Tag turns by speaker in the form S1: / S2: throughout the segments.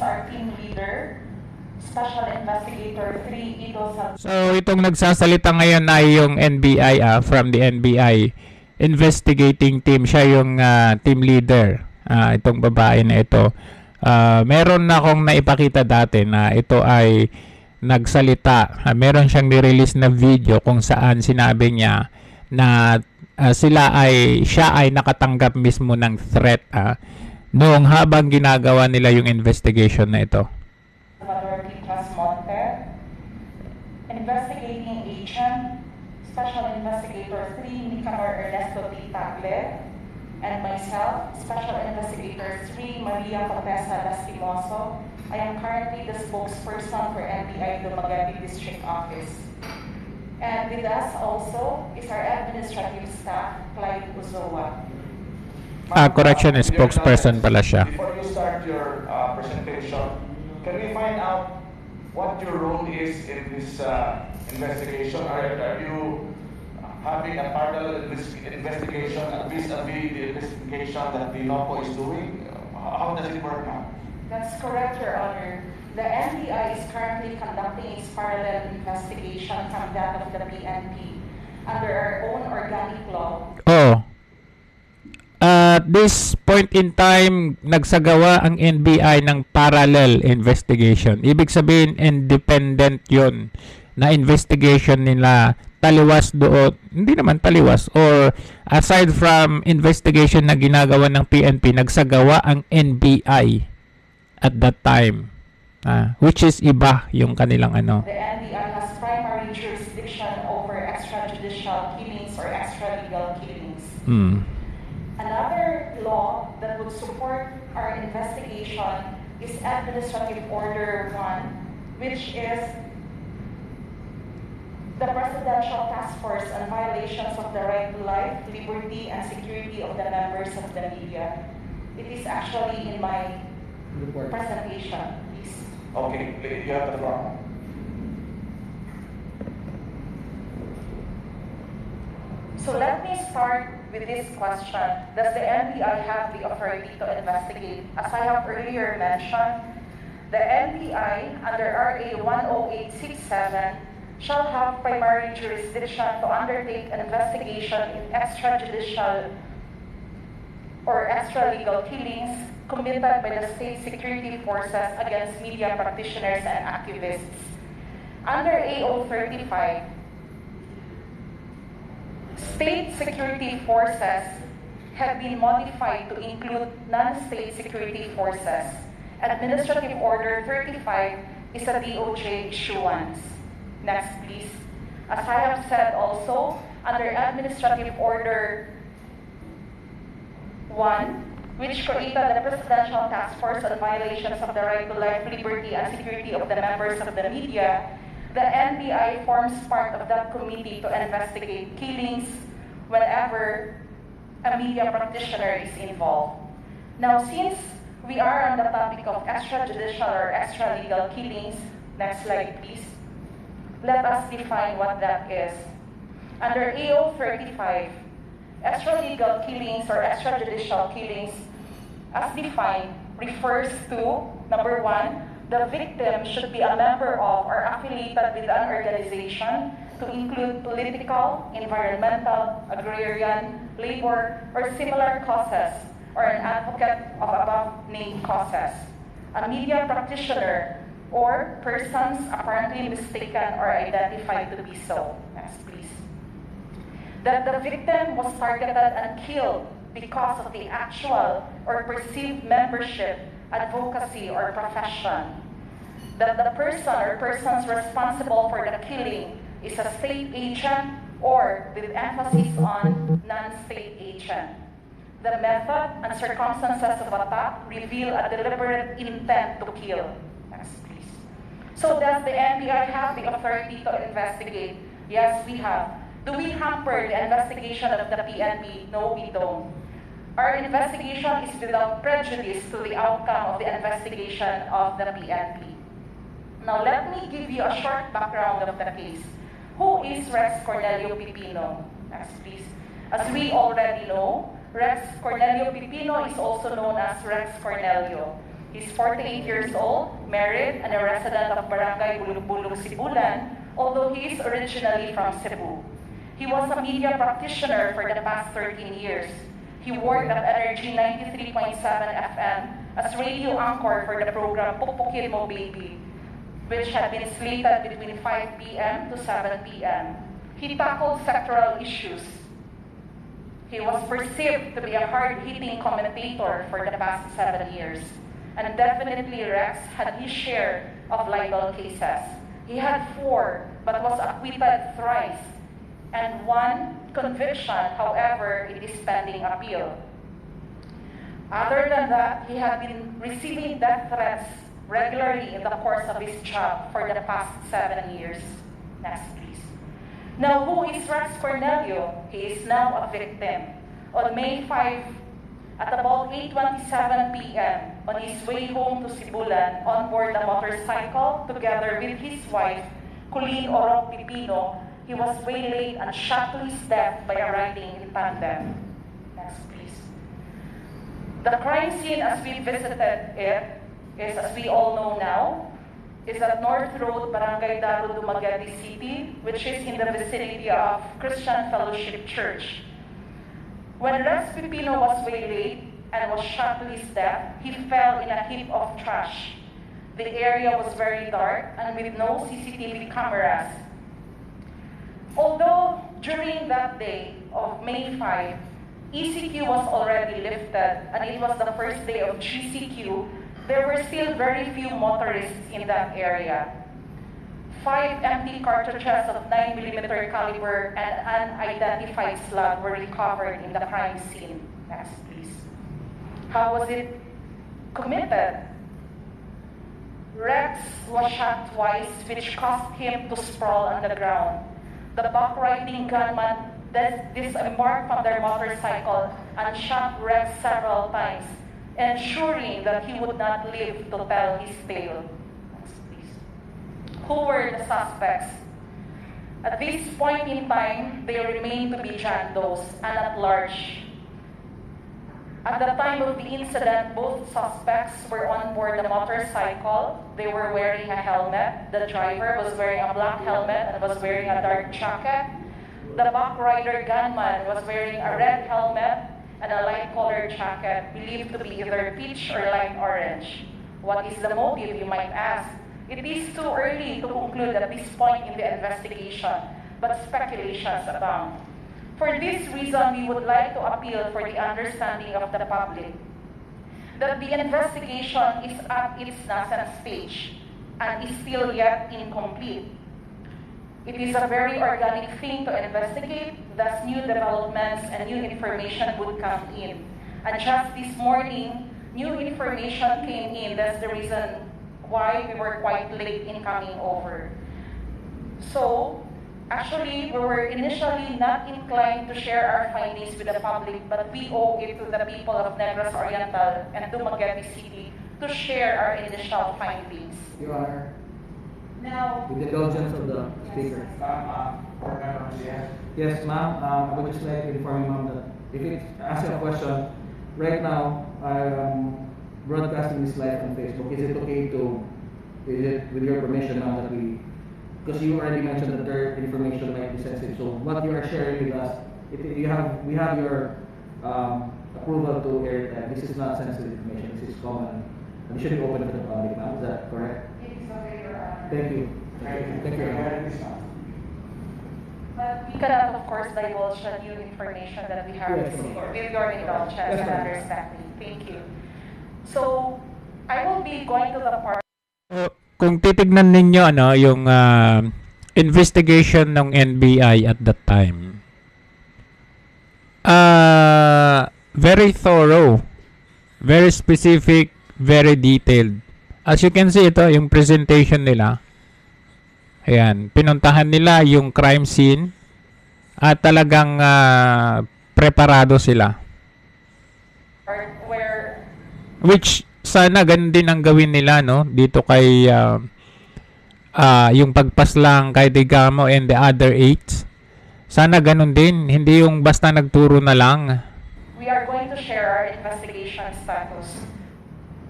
S1: our team leader, Special Investigator 3, Ido Sal.
S2: So itong nagsasalita ngayon ay yung NBI, from the NBI investigating team. Siya yung team leader, itong babae na ito. Meron na akong naipakita dati na ito ay nagsalita. Meron siyang nirelease na video kung saan sinabi niya na siya ay nakatanggap mismo ng threat noong habang ginagawa nila yung investigation na ito.
S1: Investigating Agent, Special Investigator 3, Nicanor Ernesto T. Tagle, and myself, Special Investigator 3, Maria Contessa Lastimoso. I am currently the spokesperson for NBI Dumaguete District Office. And with us also is our administrative staff, Clyde Uzoa.
S2: Correction, spokesperson pala siya.
S3: Before you start your presentation, can we find out what your role is in this investigation? Are you having a parallel investigation vis-a-vis the investigation that the NOPO is doing? How does it work now?
S1: That's correct, Your Honor. The NBI is currently conducting its parallel investigation from that of the PNP under our own organic law.
S2: At this point in time, nagsagawa ang NBI ng parallel investigation. Ibig sabihin, independent yon na investigation nila, taliwas doon, hindi naman taliwas, or aside from investigation na ginagawa ng PNP, nagsagawa ang NBI at that time. Which is iba yung kanilang ano.
S1: The NBI has primary jurisdiction over extrajudicial killings or extralegal killings. Another law that would support our investigation is Administrative Order 1, which is the Presidential Task Force on Violations of the Right to Life, Liberty, and Security of the Members of the Media. It is actually in my presentation, please.
S3: Okay, you have the floor.
S1: So let me start with this question. Does the NBI have the authority to investigate? As I have earlier mentioned, the NBI under RA 10867 shall have primary jurisdiction to undertake an investigation in extrajudicial or extralegal killings committed by the state security forces against media practitioners and activists. Under AO 35, state security forces have been modified to include non-state security forces. Administrative Order 35 is a DOJ issuance. Next, please. As I have said also, under Administrative Order 1, which created the Presidential Task Force on Violations of the Right to Life, Liberty, and Security of the Members of the Media, the NBI forms part of that committee to investigate killings whenever a media practitioner is involved. Now, since we are on the topic of extrajudicial or extralegal killings, next slide please, let us define what that is. Under AO 35, extralegal killings or extrajudicial killings, as defined, refers to, number one, the victim should be a member of or affiliated with an organization to include political, environmental, agrarian, labor, or similar causes, or an advocate of above-named causes, a media practitioner, or persons apparently mistaken or identified to be so. Next, please. That the victim was targeted and killed because of the actual or perceived membership, advocacy, or profession. That the person or persons responsible for the killing is a state agent or, with emphasis on, non-state agent. The method and circumstances of attack reveal a deliberate intent to kill. Next, please. So does the NBI have the authority to investigate? Yes, we have. Do we hamper the investigation of the PNP? No, we don't. Our investigation is without prejudice to the outcome of the investigation of the PNP. Now, let me give you a short background of the case. Who is Rex Cornelio Pipino? Next, please. As we already know, Rex Cornelio Pipino is also known as Rex Cornelio. He's 48 years old, married, and a resident of Barangay Bulug-Bulug, Sibulan, although he is originally from Cebu. He was a media practitioner for the past 13 years. He worked at Energy 93.7 FM as radio anchor for the program Pupukid Mo Baby, which had been slated between 5 p.m. to 7 p.m. He tackled sectoral issues. He was perceived to be a hard-hitting commentator for the past 7 years. And definitely Rex had his share of libel cases. He had 4, but was acquitted thrice. And 1 conviction, however, it is pending appeal. Other than that, he had been receiving death threats regularly in the course of his job for the past 7 years. Next, please. Now, who is Rex Cornelio? He is now a victim. On May 5, at about 8:27 p.m., on his way home to Sibulan, on board a motorcycle, together with his wife, Colleen Orok Pipino, he was waylaid and shot to his death by a riding in tandem. Next, please. The crime scene, as we visited it, is, as we all know now, is at North Road, Barangay Daro, Dumaguete City, which is in the vicinity of Christian Fellowship Church. When Rex Pipino was waylaid and was shot to his death, he fell in a heap of trash. The area was very dark and with no CCTV cameras. Although during that day of May 5, ECQ was already lifted and it was the first day of GCQ, there were still very few motorists in that area. 5 empty cartridges of 9mm caliber and unidentified slug were recovered in the crime scene. Next, please. How was it committed? Rex was shot twice, which caused him to sprawl on the ground. The back-riding gunman disembarked from their motorcycle and shot Rex several times, ensuring that he would not live to tell his tale. Who were the suspects? At this point in time, they remained to be John Does and at large. At the time of the incident, both suspects were on board the motorcycle. They were wearing a helmet. The driver was wearing a black helmet and was wearing a dark jacket. The back rider gunman was wearing a red helmet and a light-colored jacket, believed to be either peach or light orange. What is the motive, you might ask? It is too early to conclude at this point in the investigation, but speculations abound. For this reason, we would like to appeal for the understanding of the public that the investigation is at its nascent stage and is still yet incomplete. It is a very organic thing to investigate, thus new developments and new information would come in. And just this morning, new information came in. That's the reason why we were quite late in coming over. So, actually, we were initially not inclined to share our findings with the public, but we owe it to the people of Negros Oriental and Dumaguete City to share our initial findings.
S4: Your Honor,
S1: Now,
S4: with the indulgence of the speaker.
S3: Board members, yes.
S4: Yes, ma'am, I would just like to inform you, ma'am, that if it's asking a question, right now, I am broadcasting this live on Facebook. Is it okay to, is it with your permission, ma'am, that we, because you already mentioned that their information might be sensitive, so what you are sharing with us, if you have, we have your approval to air that this is not sensitive information, this is common, and it should be open to the public, ma'am, is that correct?
S1: it is okay, Your Honor.
S4: Thank you. Thank you.
S1: But we cannot, of course, divulge the new information that we have
S4: Yes,
S1: received
S4: of course.
S1: with your indulgence
S4: Yes,
S1: and
S4: ma'am.
S1: understanding. Thank you. So, I will be going to the part.
S2: Kung titignan ninyo yung investigation ng NBI at that time, very thorough, very specific, very detailed. As you can see, ito yung presentation nila. Ayan, pinuntahan nila yung crime scene at talagang preparado sila.
S1: Where
S2: Which sana ganun din ang gawin nila dito kay yung pagpaslang kay Digamo and the other 8. Sana ganun din, hindi yung basta nagturo na lang.
S1: we are going to share our investigation status.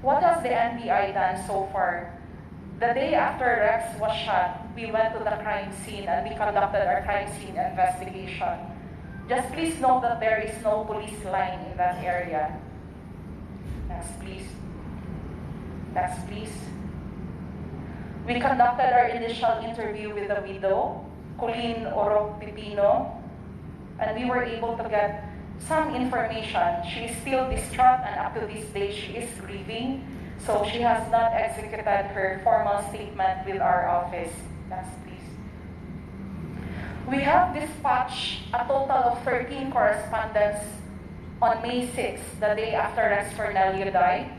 S1: What has the NBI done so far? The day after Rex was shot, we went to the crime scene and we conducted our crime scene investigation. Just please note that there is no police line in that area. Next, please. Next, please. We conducted our initial interview with the widow, Colleen Oro Pipino, and we were able to get some information. She is still distraught, and up to this day she is grieving, so she has not executed her formal statement with our office. Next, please. We have dispatched a total of 13 correspondents on May 6, the day after Rex Cornelio died.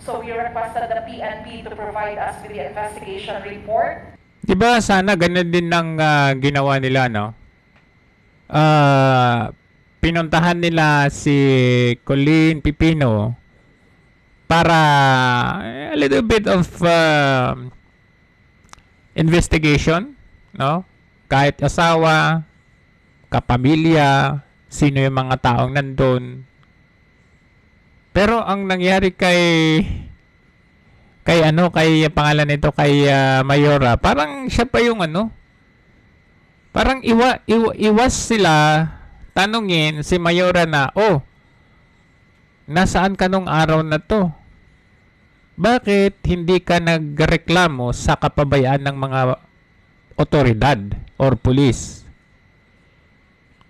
S1: So we requested the PNP to provide us with the investigation report.
S2: Diba sana ganun din ng ginawa nila, no? Pinuntahan nila si Colleen Pipino para a little bit of investigation, no? Kahit asawa, kapamilya, sino yung mga taong nandun. Pero ang nangyari kay pangalan nito kay Mayora, parang siya pa yung parang iwas sila tanungin si Mayora na, nasaan ka nung araw na to? Bakit hindi ka nagreklamo sa kapabayaan ng mga otoridad or police?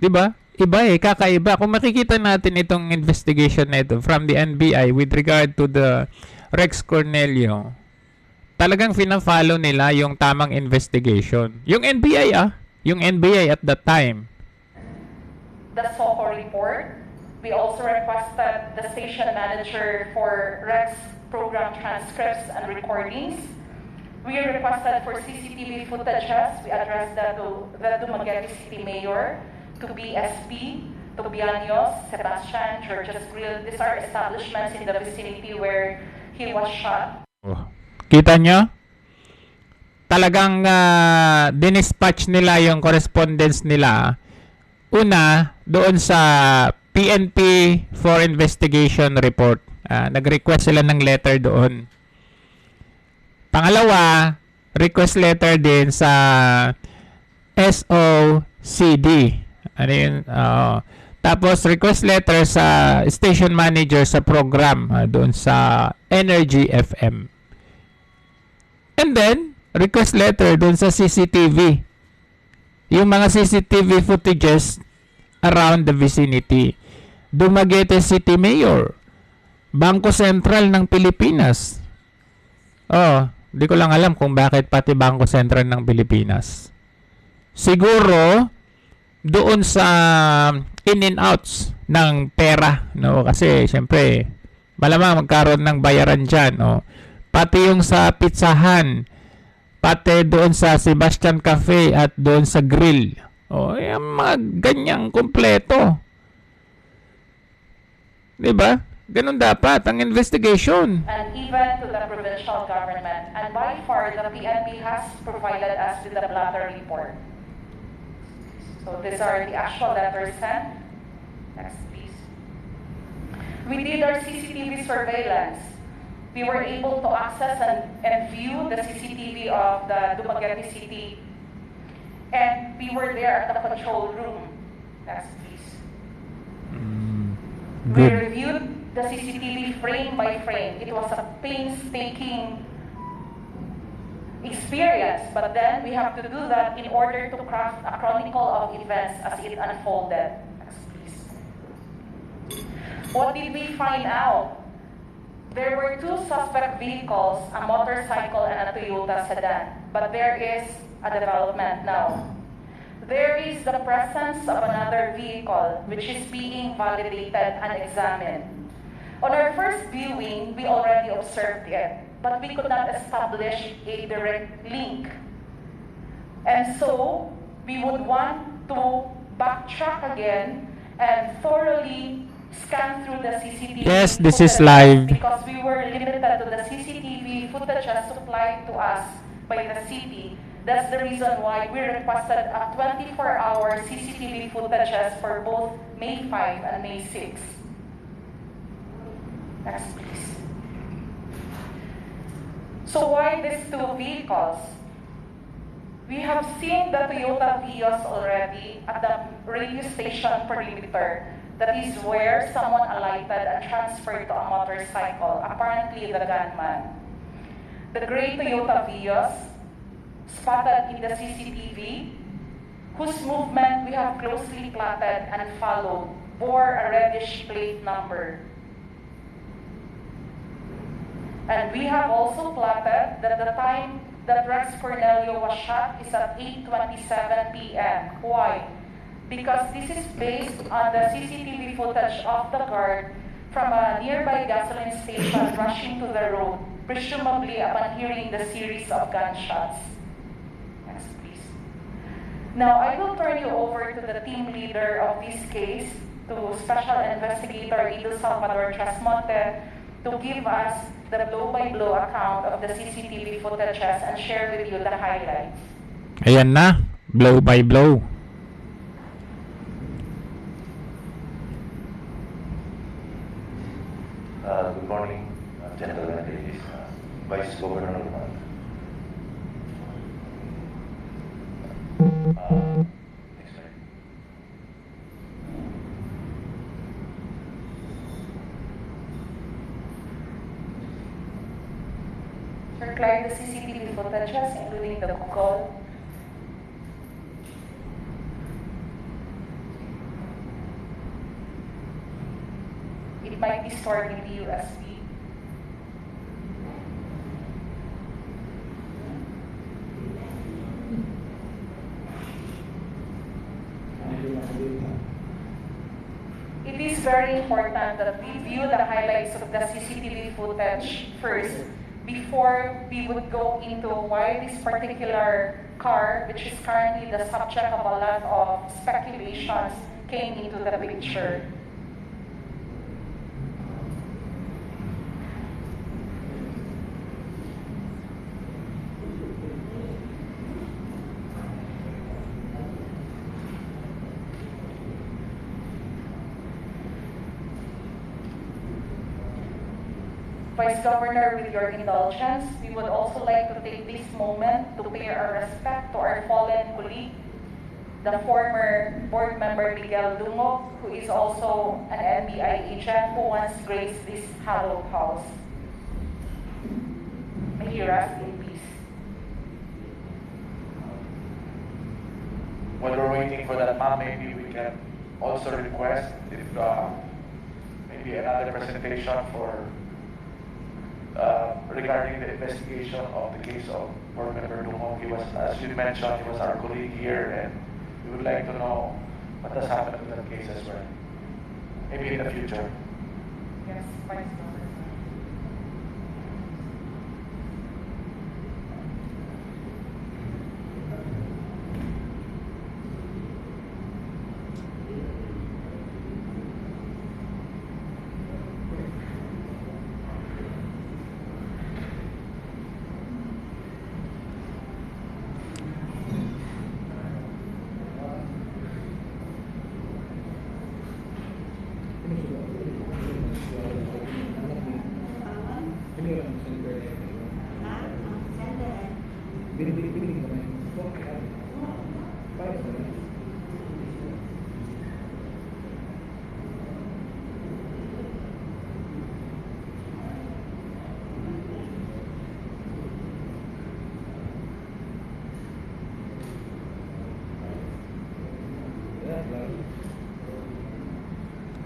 S2: 'Di ba? Iba kakaiba. Kung makikita natin itong investigation na ito from the NBI with regard to the Rex Cornelio, talagang fina-follow nila yung tamang investigation. Yung NBI at that time.
S1: The SOCO report. We also requested the station manager for Rex program transcripts and recordings. We requested for CCTV footages. We addressed that to the Dumaguete City Mayor, to BSP, to Bianos, Sebastian, George's Grill. These are establishments in the vicinity where he was shot.
S2: Kita nyo? Talagang dinispatch nila yung correspondence nila. Una, doon sa PNP for investigation report. Nag-request sila ng letter doon. Pangalawa, request letter din sa SOCD. Ano yun? Tapos, request letter sa station manager sa program doon sa Energy FM. And then, request letter doon sa CCTV. Yung mga CCTV footages around the vicinity. Dumaguete City Mayor. Bangko Sentral ng Pilipinas. Di ko lang alam kung bakit pati Bangko Sentral ng Pilipinas. Siguro, doon sa in and outs ng pera, no? Kasi syempre malamang magkaroon ng bayaran dyan, no? Pati yung sa pizzahan, pati doon sa Sebastian Cafe at doon sa grill, yung mga ganyang kompleto, diba? Ganun dapat ang investigation.
S1: And even to the provincial government, and by far the PNP has provided us with the blotter report. So these are the actual letters sent. Next, please. We did our CCTV surveillance. We were able to access and view the CCTV of the Dumaguete City. And we were there at the control room. Next, please. We reviewed the CCTV frame by frame. It was a painstaking experience, but then we have to do that in order to craft a chronicle of events as it unfolded. Next, please. What did we find out? There were two suspect vehicles, a motorcycle and a Toyota sedan, but there is a development now. There is the presence of another vehicle which is being validated and examined. On our first viewing, we already observed it, but we could not establish a direct link. And so, we would want to backtrack again and thoroughly scan through the CCTV
S2: Yes, this is
S1: footage,
S2: live.
S1: because we were limited to the CCTV footages supplied to us by the city. That's the reason why we requested a 24-hour CCTV footages for both May 5 and May 6. Next, please. So why these two vehicles? We have seen the Toyota Vios already at the radio station perimeter. That is where someone alighted and transferred to a motorcycle, apparently the gunman. The gray Toyota Vios, spotted in the CCTV, whose movement we have closely plotted and followed, bore a reddish plate number. And we have also plotted that the time that Rex Cornelio was shot is at 8:27 p.m. Why? Because this is based on the CCTV footage of the guard from a nearby gasoline station rushing to the road, presumably upon hearing the series of gunshots. Next, please. Now, I will turn you over to the team leader of this case, to Special Investigator Ido Salvador Trasmonte, to give us the blow-by-blow account of the CCTV footages and share with you the highlights.
S2: Ayan na, blow by blow.
S5: Good morning, gentlemen and ladies. Vice Governor Roman. Next slide.
S1: Sir Clyde, the CCTV footages, including the call. It might be stored in the USB. It is very important that we view the highlights of the CCTV footage first before we would go into why this particular car, which is currently the subject of a lot of speculations, came into the picture. Vice Governor, with your indulgence, we would also like to take this moment to pay our respect to our fallen colleague, the former board member Miguel Lumog, who is also an NBI agent who once graced this hallowed house. May he rest in peace.
S3: While we're waiting for that, ma'am, maybe we can also request if maybe another presentation for regarding the investigation of the case of board member Dumong. He was, as you mentioned, he was our colleague here, and we would like to know what has happened to that case as well. Maybe in the future.
S1: Yes, Vice Governor.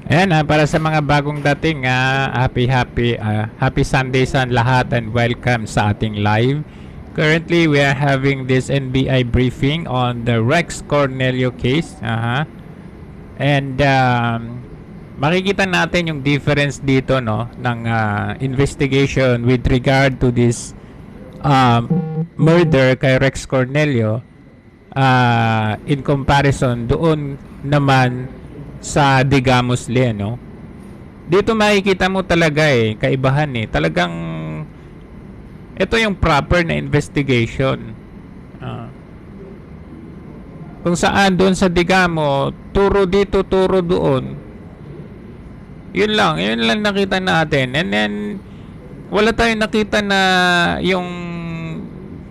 S2: Ayan, para sa mga bagong dating, happy Sunday sa lahat and welcome sa ating live. Currently, we are having this NBI briefing on the Rex Cornelio case. And makikita natin yung difference dito, no, ng investigation with regard to this murder kay Rex Cornelio in comparison doon naman sa Digamos Lee, no? Dito makikita mo talaga kaibahan talagang ito yung proper na investigation. Kung saan doon sa Digamo, turo dito, turo doon. Yun lang nakita natin. And then Wala tayong nakita na yung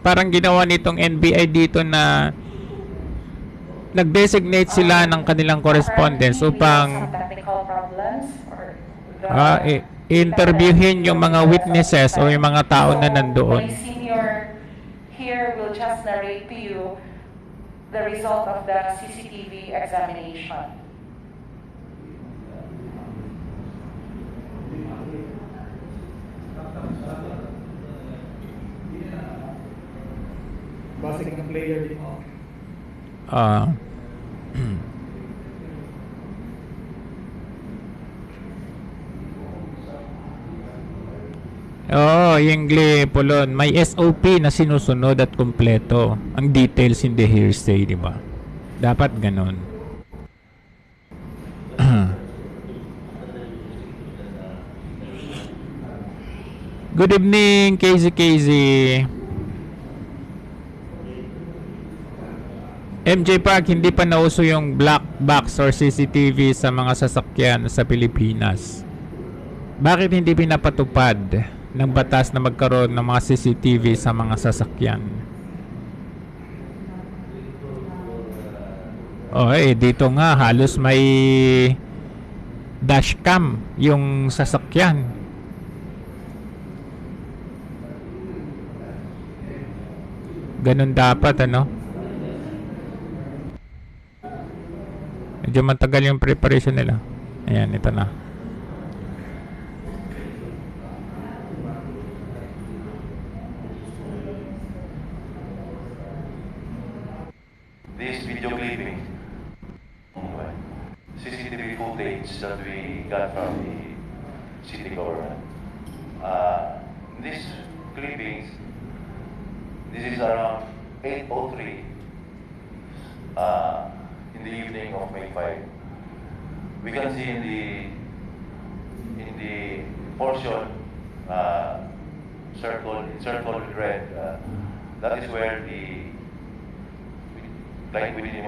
S2: parang ginawa nitong NBI dito na nag-designate sila ng kanilang correspondence
S1: Apparently, we have
S2: upang
S1: some technical problems or the
S2: interviewin yung mga witnesses o yung mga tao na
S1: So,
S2: nandoon.
S1: my senior here will just narrate to you the result of the CCTV examination.
S4: Basic ng player din mo.
S2: Ah. Oo, yung Pulon. May SOP na sinusunod at kumpleto. Ang details hindi hearsay, di ba? Dapat ganon. Good evening, KZ. MJ Park, hindi pa nauso yung black box or CCTV sa mga sasakyan sa Pilipinas. Bakit hindi pinapatupad ng batas na magkaroon ng mga CCTV sa mga sasakyan? Dito nga halos may dashcam yung sasakyan. Ganun dapat, ano? Medyo matagal yung preparation nila. Ayan, ito na.
S5: This video clipping, CCTV footage that we got from the city government. These clippings, this is around 8:03 in the evening of May 5. We can see in the portion circled with red. That is where the like we did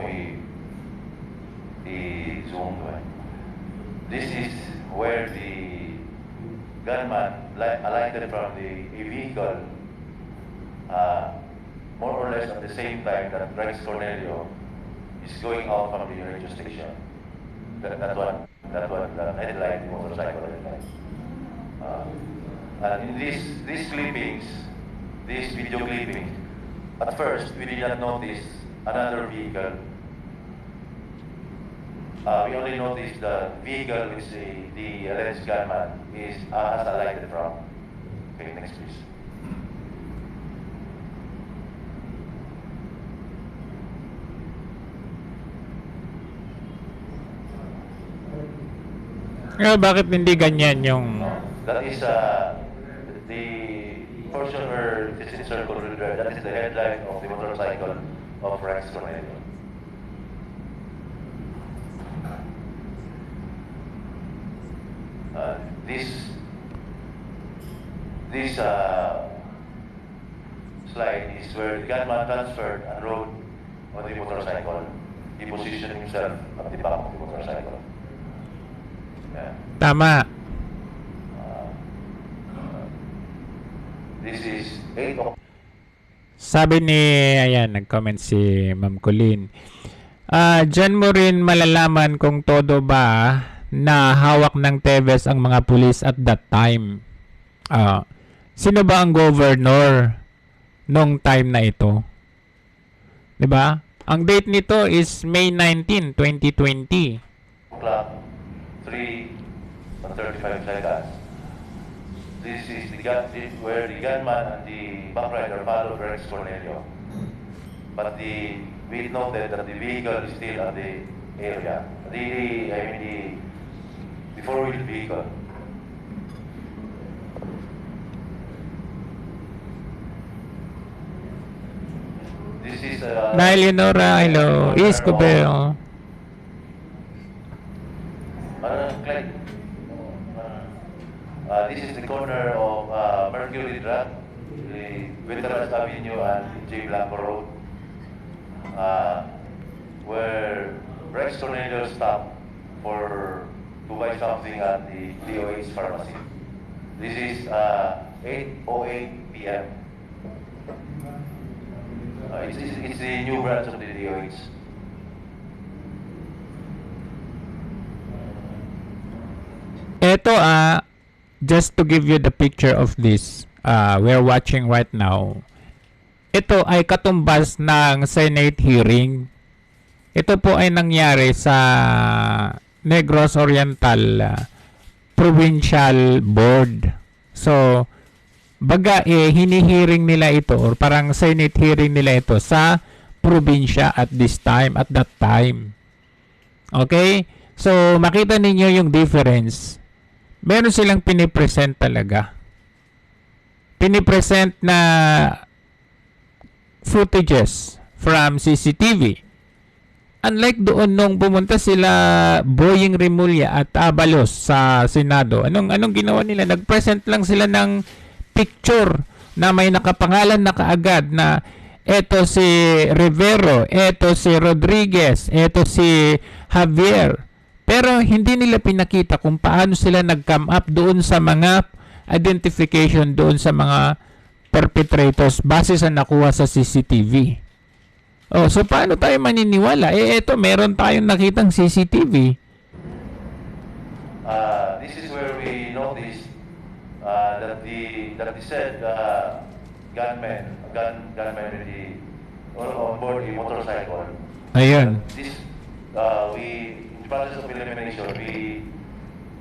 S5: zoom. This is where the gunman alighted from the vehicle, more or less at the same time that Rex Cornelio is going out from the radio station. That one, the headlight, the motorcycle headlight. And in these clippings, these video clippings, at first we did not notice another vehicle. We only noticed the vehicle which the alleged gunman has alighted from. Okay, next please.
S2: Bakit hindi ganyan yung...
S5: That is the portion where it is circled with red. That is the headlight of the motorcycle of Rex Cornelio. This slide is where the gunman transferred and rode on the motorcycle. He positioned himself at the back of the motorcycle. Yeah.
S2: Tama.
S5: This is 8 o'clock.
S2: Sabi ni, ayan, nag-comment si Ma'am Colleen. Diyan mo rin malalaman kung todo ba na hawak ng Teves ang mga pulis at that time. Sino ba ang governor nung time na ito? 'Di ba? Ang date nito is May 19, 2020.
S5: Clock 3:35 seconds. This is where the gunman and the backrider followed Rex Cornelio. But we noted that the vehicle is still at the area. The four-wheel vehicle. This is
S2: Na Eleonora, hello. Iscobel.
S5: This is the corner of Mercury Drive, the Veterans Avenue and J. Blanco Road, where Rex Cornelio stopped to buy something at the DOH pharmacy. This is 8:08 p.m. It's the new branch of the DOH.
S2: Ito, just to give you the picture of this, we're watching right now. Ito ay katumbas ng Senate hearing. Ito po ay nangyari sa Negros Oriental Provincial Board. So, baga hinihearing nila ito or parang Senate hearing nila ito sa probinsya at that time. Okay? So, makita ninyo yung difference. Meron silang pinipresent talaga. Pinipresent na footages from CCTV. Unlike doon nung pumunta sila Boying Rimulya at Abalos sa Senado, anong ginawa nila? Nag-present lang sila ng picture na may nakapangalan na kaagad na eto si Rivero, eto si Rodriguez, eto si Javier. Pero hindi nila pinakita kung paano sila nag-come up doon sa mga identification doon sa mga perpetrators base sa nakuha sa CCTV. Oh, so paano tayo maniniwala? Eto, meron tayong nakitang CCTV.
S5: This is where we noticed that the said gunmen with the on board the motorcycle.
S2: Ayun.
S5: This in the process of elimination,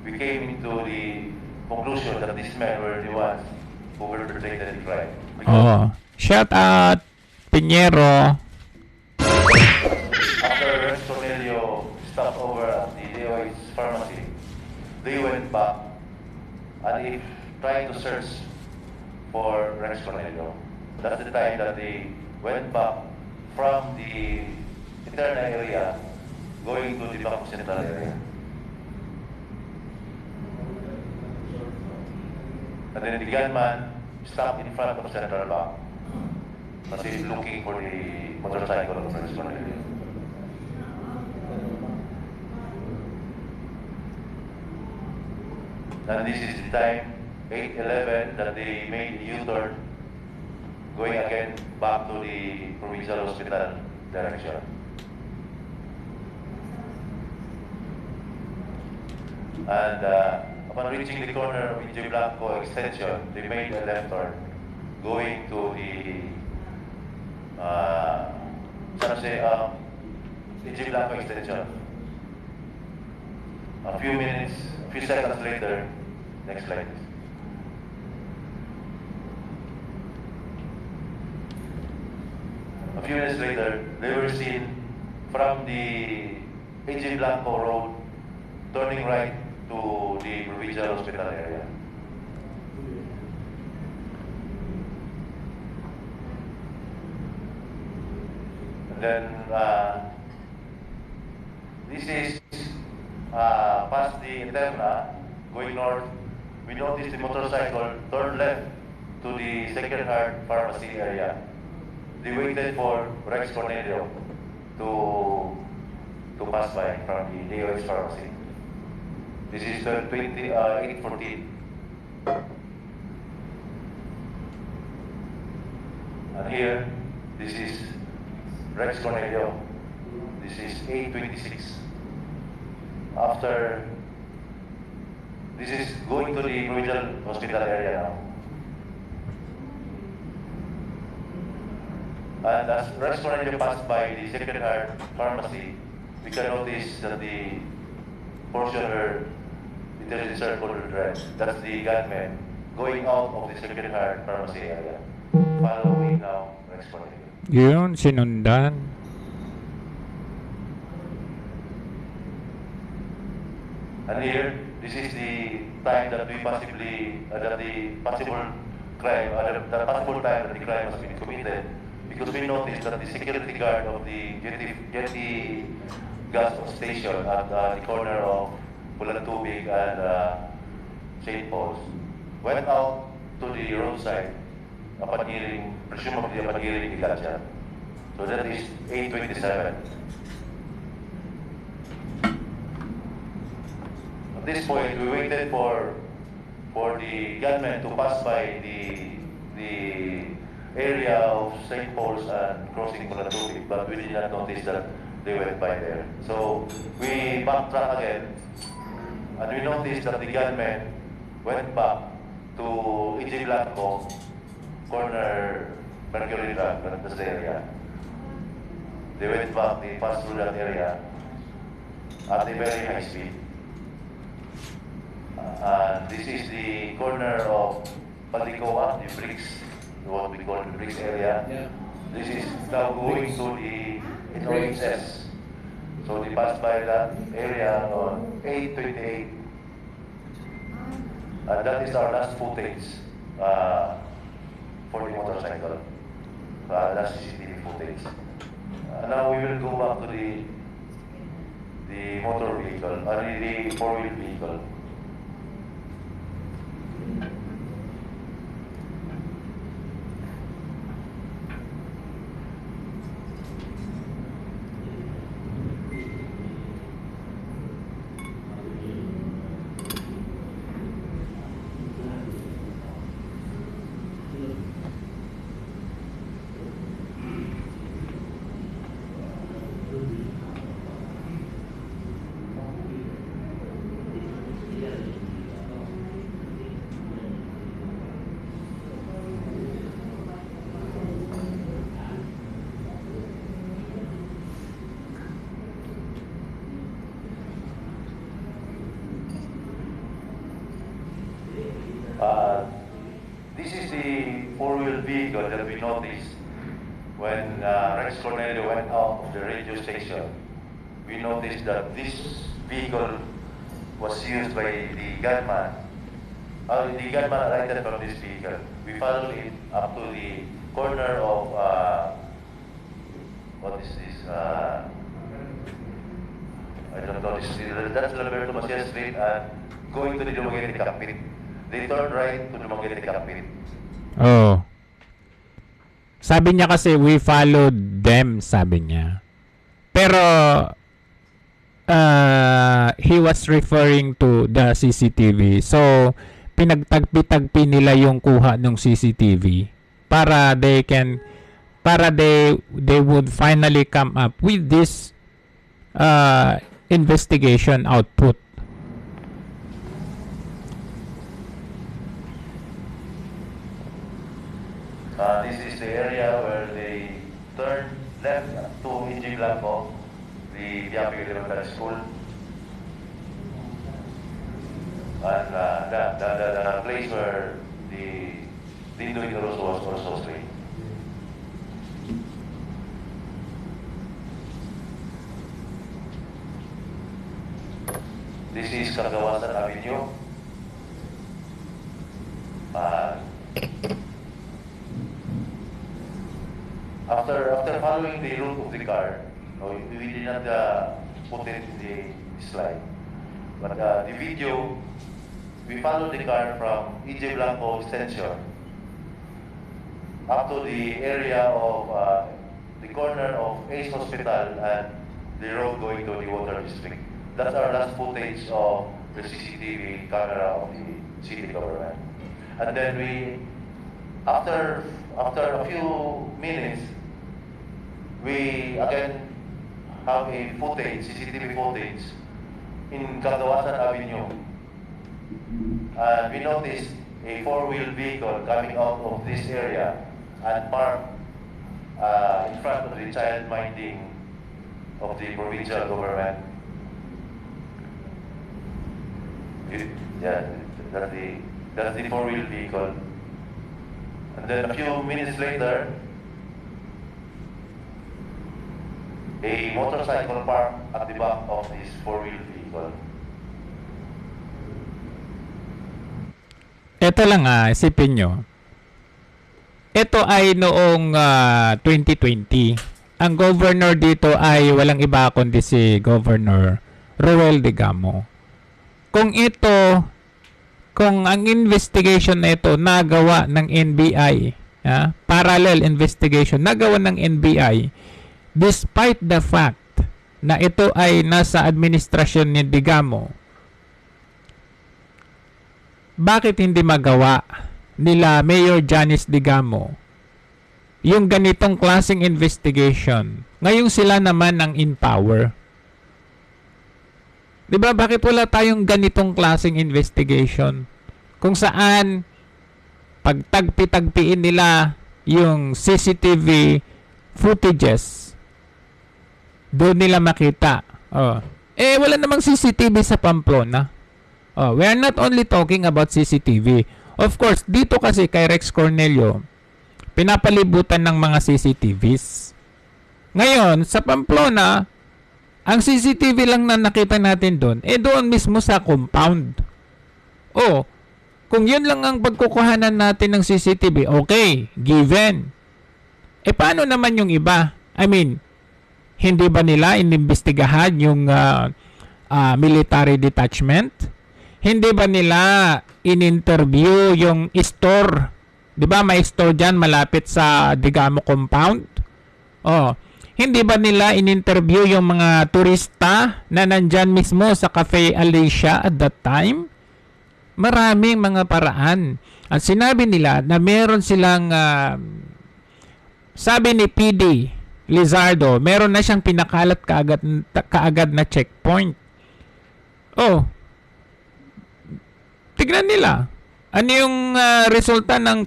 S5: we came into the conclusion that these men were the ones who perpetrated the crime.
S2: Oh, shout out Pinheiro.
S5: After Cornelio stopped over at the DOH pharmacy, they went back and trying to search for Rex Cornelio. That's the time that they went back from the internal area going to the Bangko Central area. And then the gunman stopped in front of Central Bank as if looking for the motorcycle of Rex Cornelio. And this is the time, 8:11, that they made the U-turn, going again back to the provincial hospital direction. And upon reaching the corner of Inge Blanco extension, they made a left turn, going to the Inge Blanco extension. A few seconds later, next slide. A few minutes later, they were seen from the Inge Blanco road, turning right to the provincial hospital area. And then this is past the Eterna, going north. We noticed the motorcycle turned left to the Sacred Heart Pharmacy area. They waited for Rex Cornelio to pass by from the DOH pharmacy. This is 8:14. And here, this is Rex Cornelio. This is 8:26. After, this is going to the provincial hospital area now. And as Rex Cornelio passed by the Sacred Heart Pharmacy, we can notice that the portion where it is circled with red, that's the gunman going out of the Sacred Heart Pharmacy area. Following now Rex Cornelio.
S2: Yun, sinundan.
S5: And here, this is the time that we possibly, that the possible crime, the possible time that the crime has been committed, because we noticed that the security guard of the jetty gas station at the corner of Pulantubig and St. Paul's went out to the roadside upon hearing, presumably upon hearing the gunshot. So that is 8:27. At this point, we waited for for the gunmen to pass by the area of St. Paul's and crossing Colatubi, but we did not notice that they went by there. So we backtrack again, and we noticed that the gunmen went back to EJ Blanco, corner Mercury Drive, that's the area. They went back, they passed through that area at a very high speed. This is the corner of Palikoa, the bricks, what we call the bricks area.
S4: Yeah.
S5: This is now going to the OHS. So they passed by that area on 8:28. And that is our last footage for the motorcycle. Last CCTV footage. Now we will go back to the motor vehicle, the four-wheel vehicle. This is the four-wheel vehicle that we noticed when Rex Cornelio went out of the radio station. We noticed that this vehicle was used by the gunman. The gunman alighted from this vehicle. We followed it up to the corner of, what is this? I don't know this street. That's Alberto Macias Street and going to the Dumaguete Capit. They turned right to Dumaguete Capit.
S2: Oh. Sabi niya kasi we followed them, sabi niya. Pero he was referring to the CCTV. So pinagtagpi-tagpi nila yung kuha ng CCTV para they would finally come up with this investigation output.
S5: This is the area where they turned left to EJ Blanco, the Biapi Elementary School. And the place where the Dindo Indoros was also staying. This is Kagawasan Avenue. After following the route of the car, we did not put it in the slide. But the video, we followed the car from EJ Blanco Extension up to the area of the corner of Ace Hospital and the road going to the Water District. That's our last footage of the CCTV camera of the city government. And then we, after a few minutes, we again have a footage, CCTV footage in Kagawasan Avenue. And we noticed a four-wheel vehicle coming out of this area and parked in front of the child minding of the provincial government. That's the four-wheel vehicle. And then a few minutes later, a motorcycle parked at the back of this four-wheel vehicle.
S2: Ito lang isipin nyo. Ito ay noong 2020. Ang governor dito ay walang iba kundi si Governor Ruel Digamo. Kung ang investigation na ito nagawa ng NBI, parallel investigation nagawa ng NBI, despite the fact na ito ay nasa administrasyon ni Digamo, bakit hindi magawa nila Mayor Janice Digamo yung ganitong klaseng investigation? Ngayong sila naman ang in power. Diba, bakit wala tayong ganitong klaseng investigation? Kung saan pagtagpi-tagpiin nila yung CCTV footages, doon nila makita. Wala namang CCTV sa Pamplona. We are not only talking about CCTV. Of course, dito kasi kay Rex Cornelio, pinapalibutan ng mga CCTVs. Ngayon, sa Pamplona, ang CCTV lang na nakita natin doon, doon mismo sa compound. Kung yun lang ang pagkukuhanan natin ng CCTV, okay, given. Paano naman yung iba? I mean, hindi ba nila inimbestigahan yung military detachment? Hindi ba nila in-interview yung store? Di ba may store dyan malapit sa Digamo compound? Hindi ba nila in-interview yung mga turista na nandyan mismo sa Cafe Alicia at that time? Maraming mga paraan. At sinabi nila na meron silang, sabi ni PD Lizardo, meron na siyang pinakalat kaagad na checkpoint. Tignan nila. Ano yung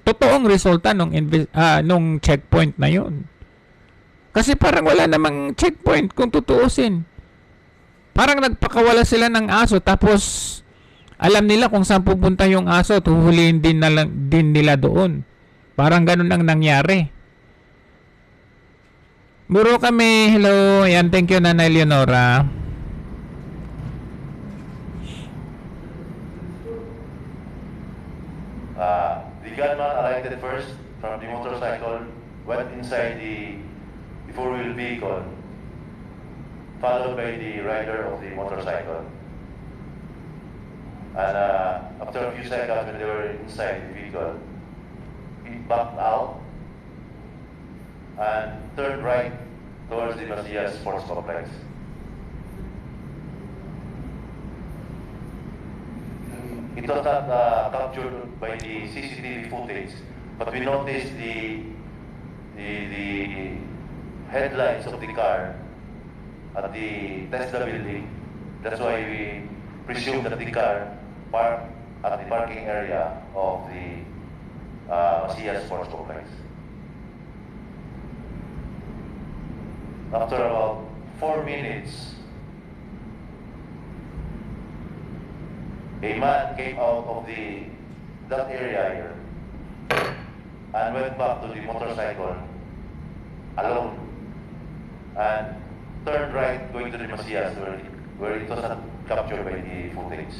S2: totoong resulta nung checkpoint na yun? Kasi parang wala namang checkpoint kung tutuusin. Parang nagpakawala sila ng aso tapos alam nila kung saan pupunta yung aso at huhulihin din nila doon. Parang ganun ang nangyari. Buro kami. Hello. Yan, thank you, Nanay Leonora.
S5: The gunman alighted first from the motorcycle, went inside the four-wheel vehicle, followed by the rider of the motorcycle. And after a few seconds when they were inside the vehicle, he backed out and turned right towards the Macias Sports Complex. It was not captured by the CCTV footage, but we noticed the headlights of the car at the Tesla building. That's why we presume that the car parked at the parking area of the Macias Sports Complex. After about 4 minutes, a man came out of that area here and went back to the motorcycle alone and turned right going to the Macias where it was not captured by the footage.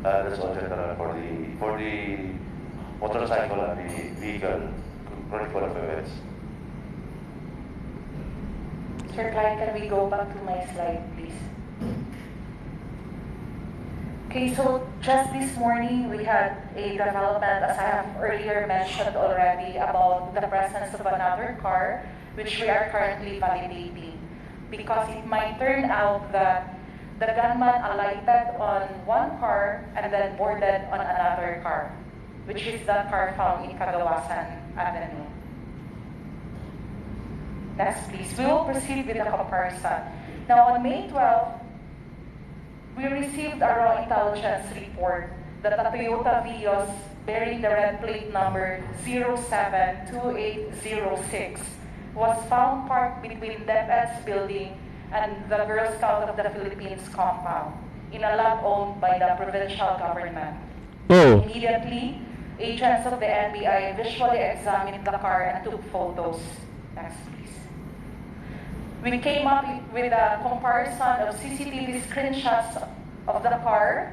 S5: That's all general for the motorcycle and the vehicle chronicle of events.
S1: Sir Clyde, can we go back to my slide, please? Okay, so just this morning we had a development, as I have earlier mentioned already, about the presence of another car, which we are currently validating. Because it might turn out that the gunman alighted on one car and then boarded on another car, which is the car found in Cagawasan Avenue. Next, please. We will proceed with the comparison. Now, on May 12, we received a raw intelligence report that a Toyota Vios bearing the red plate number 072806 was found parked between DepEd's building and the Girl Scout of the Philippines compound in a lot owned by the provincial government. Immediately, agents of the NBI visually examined the car and took photos. Next, please. We came up with a comparison of CCTV screenshots of the car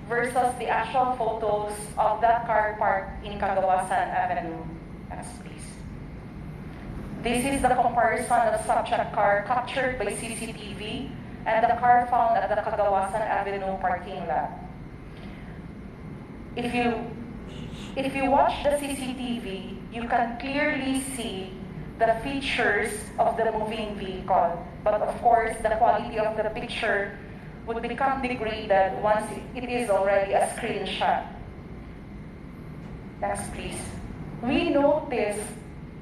S1: versus the actual photos of that car parked in Cagawasan Avenue. Next, please. This is the comparison of subject car captured by CCTV and the car found at the Cagawasan Avenue parking lot. If you If you watch the CCTV, you can clearly see the features of the moving vehicle. But of course, the quality of the picture would become degraded once it is already a screenshot. Next, please. We noticed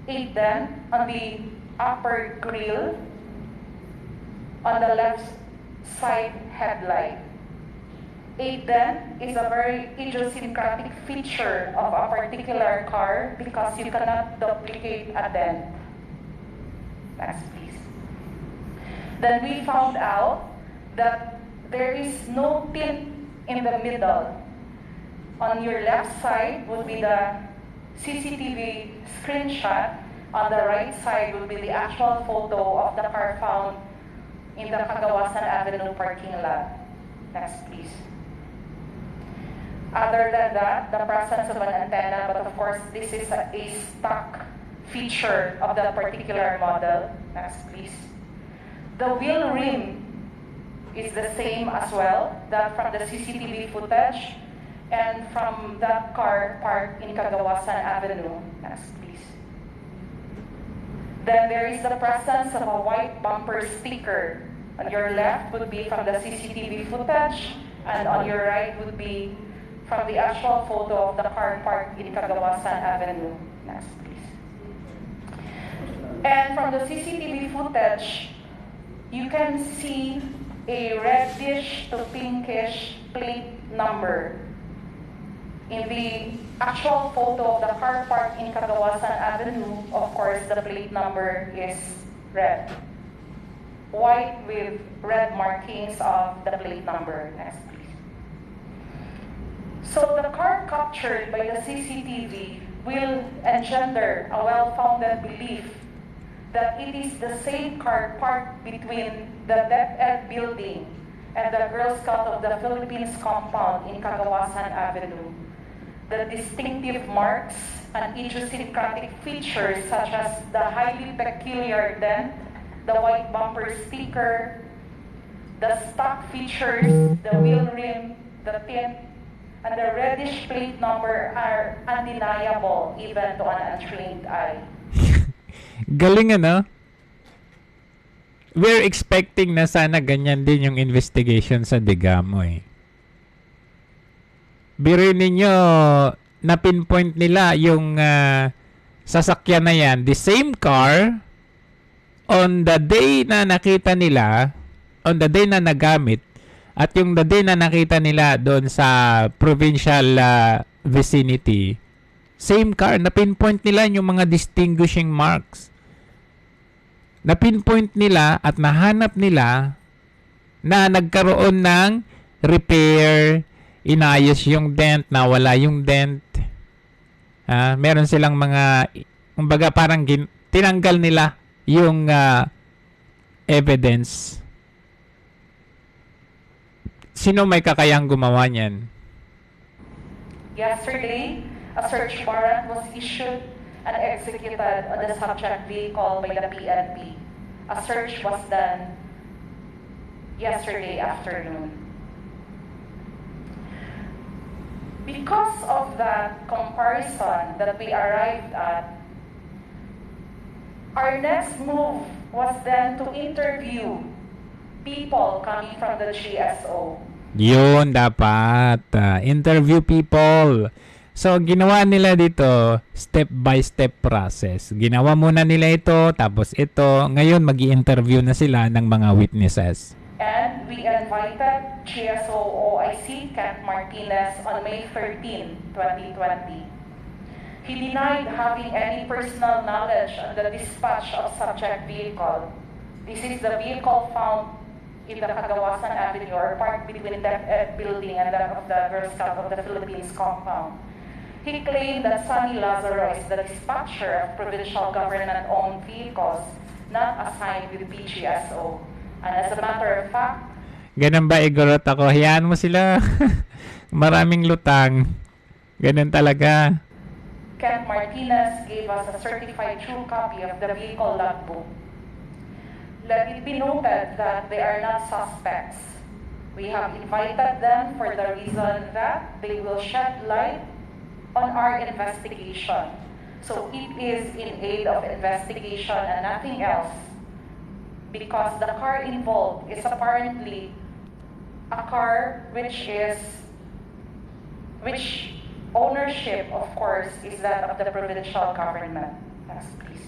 S1: a dent on the upper grille on the left side headlight. A dent is a very idiosyncratic feature of a particular car because you cannot duplicate a dent. Next, please. Then we found out that there is no tint in the middle. On your left side would be the CCTV screenshot. On the right side would be the actual photo of the car found in the Cagawasan Avenue parking lot. Next, please. Other than that, the presence of an antenna, but of course, this is a stock feature of the particular model. Next, please. The wheel rim is the same as well, that from the CCTV footage and from that car parked in Cagawasan Avenue. Next, please. Then there is the presence of a white bumper sticker. On your left would be from the CCTV footage, and on your right would be from the actual photo of the car parked in Cagawasan Avenue. Next, please. And from the CCTV footage, you can see a reddish to pinkish plate number. In the actual photo of the car parked in Cagawasan Avenue, of course, the plate number is red. White with red markings of the plate number. Next, please. So the car captured by the CCTV will engender a well-founded belief that it is the same car parked between the DepEd building and the Girl Scout of the Philippines compound in Cagawasan Avenue. The distinctive marks and idiosyncratic features such as the highly peculiar dent, the white bumper sticker, the stock features, the wheel rim, the tint, and the reddish plate number are undeniable even to an untrained eye.
S2: Galing ano? We're expecting na sana ganyan din yung investigation sa Digamo eh. Biruin ninyo, na-pinpoint nila yung sasakyan na yan, the same car, on the day na nakita nila, on the day na nagamit, at yung the day na nakita nila doon sa provincial vicinity, same car, na-pinpoint nila yung mga distinguishing marks. Na-pinpoint nila at nahanap nila na nagkaroon ng repair, inayos yung dent, nawala yung dent. Meron silang mga, kumbaga parang tinanggal nila yung evidence. Sino may kakayang gumawa niyan?
S1: Yesterday, a search warrant was issued and executed on the subject vehicle by the PNP. A search was done yesterday afternoon. Because of that comparison that we arrived at, our next move was then to interview people coming from the GSO.
S2: Yun, dapat. Interview people. So, ginawa nila dito, step-by-step process. Ginawa muna nila ito, tapos ito. Ngayon, mag-i-interview na sila ng mga witnesses.
S1: And we invited GSO OIC Kent Martinez on May 13, 2020. He denied having any personal knowledge on the dispatch of subject vehicle. This is the vehicle found in the Cagawasan Avenue or parked between the building and that of the Girl Scout of the Philippines compound. He claimed that Sonny Lazaro is the dispatcher of provincial government-owned vehicles not assigned with BGSO. And as a matter of fact,
S2: ganun ba, igorot ako? Hayaan mo sila. Maraming lutang. Ganun talaga.
S1: Kent Martinez gave us a certified true copy of the vehicle logbook. Let it be noted that they are not suspects. We have invited them for the reason that they will shed light on our investigation. So it is in aid of investigation and nothing else, because the car involved is apparently a car which ownership, of course, is that of the provincial government. Next, please.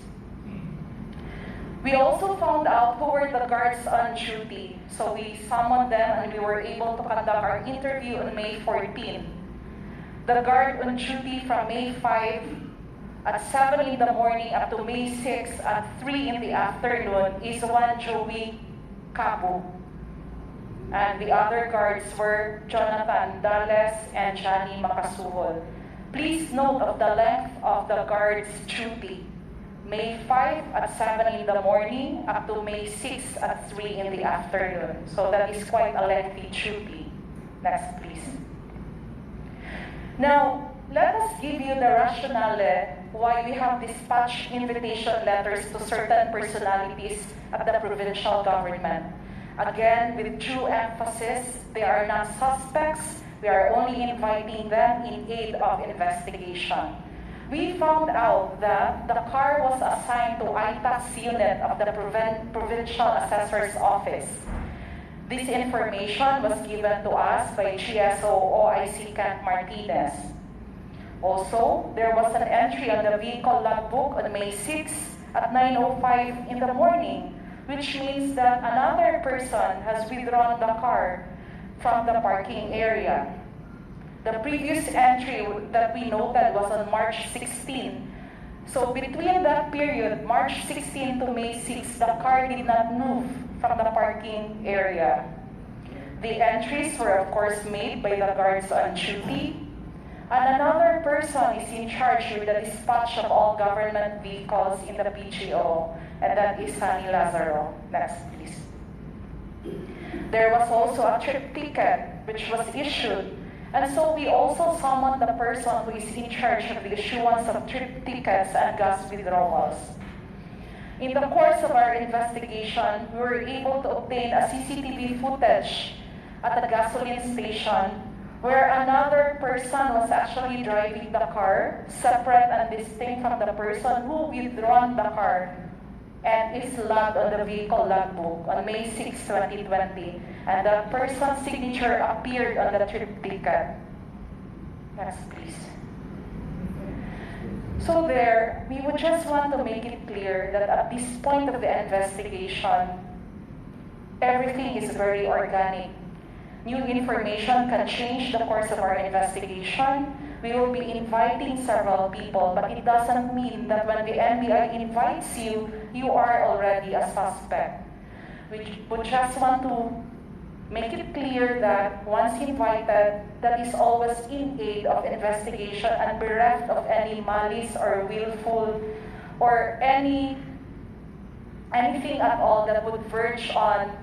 S1: We also found out who were the guards on duty. So we summoned them and we were able to conduct our interview on May 14. The guard on duty from May 5 at 7 in the morning up to May 6 at 3 in the afternoon is one Joey Cabo. And the other guards were Jonathan Dales and Johnny Makasuhol. Please note of the length of the guards' duty. May 5 at 7 in the morning up to May 6 at 3 in the afternoon. So that is quite a lengthy duty. Next, please. Now, let us give you the rationale why we have dispatched invitation letters to certain personalities at the provincial government. Again, with due emphasis, they are not suspects. We are only inviting them in aid of investigation. We found out that the car was assigned to ITAX unit of the Provincial Assessor's Office. This information was given to us by GSO OIC Kent Martinez. Also, there was an entry on the vehicle logbook on May 6 at 9:05 in the morning, which means that another person has withdrawn the car from the parking area. The previous entry that we noted was on March 16. So between that period, March 16 to May 6, the car did not move from the parking area. The entries were of course made by the guards on duty. And another person is in charge with the dispatch of all government vehicles in the PGO, and that is Sunny Lazaro. Next, please. There was also a trip ticket which was issued, and so we also summoned the person who is in charge of the issuance of trip tickets and gas withdrawals. In the course of our investigation, we were able to obtain a CCTV footage at the gasoline station where another person was actually driving the car, separate and distinct from the person who withdrawn the car and is logged on the vehicle logbook on May 6, 2020. And that person's signature appeared on the trip ticket. Next, please. So there, we would just want to make it clear that at this point of the investigation, everything is very organic. New information can change the course of our investigation. We will be inviting several people, but it doesn't mean that when the NBI invites you, you are already a suspect. We would just want to make it clear that once invited, that is always in aid of investigation and bereft of any malice or willful or anything at all that would verge on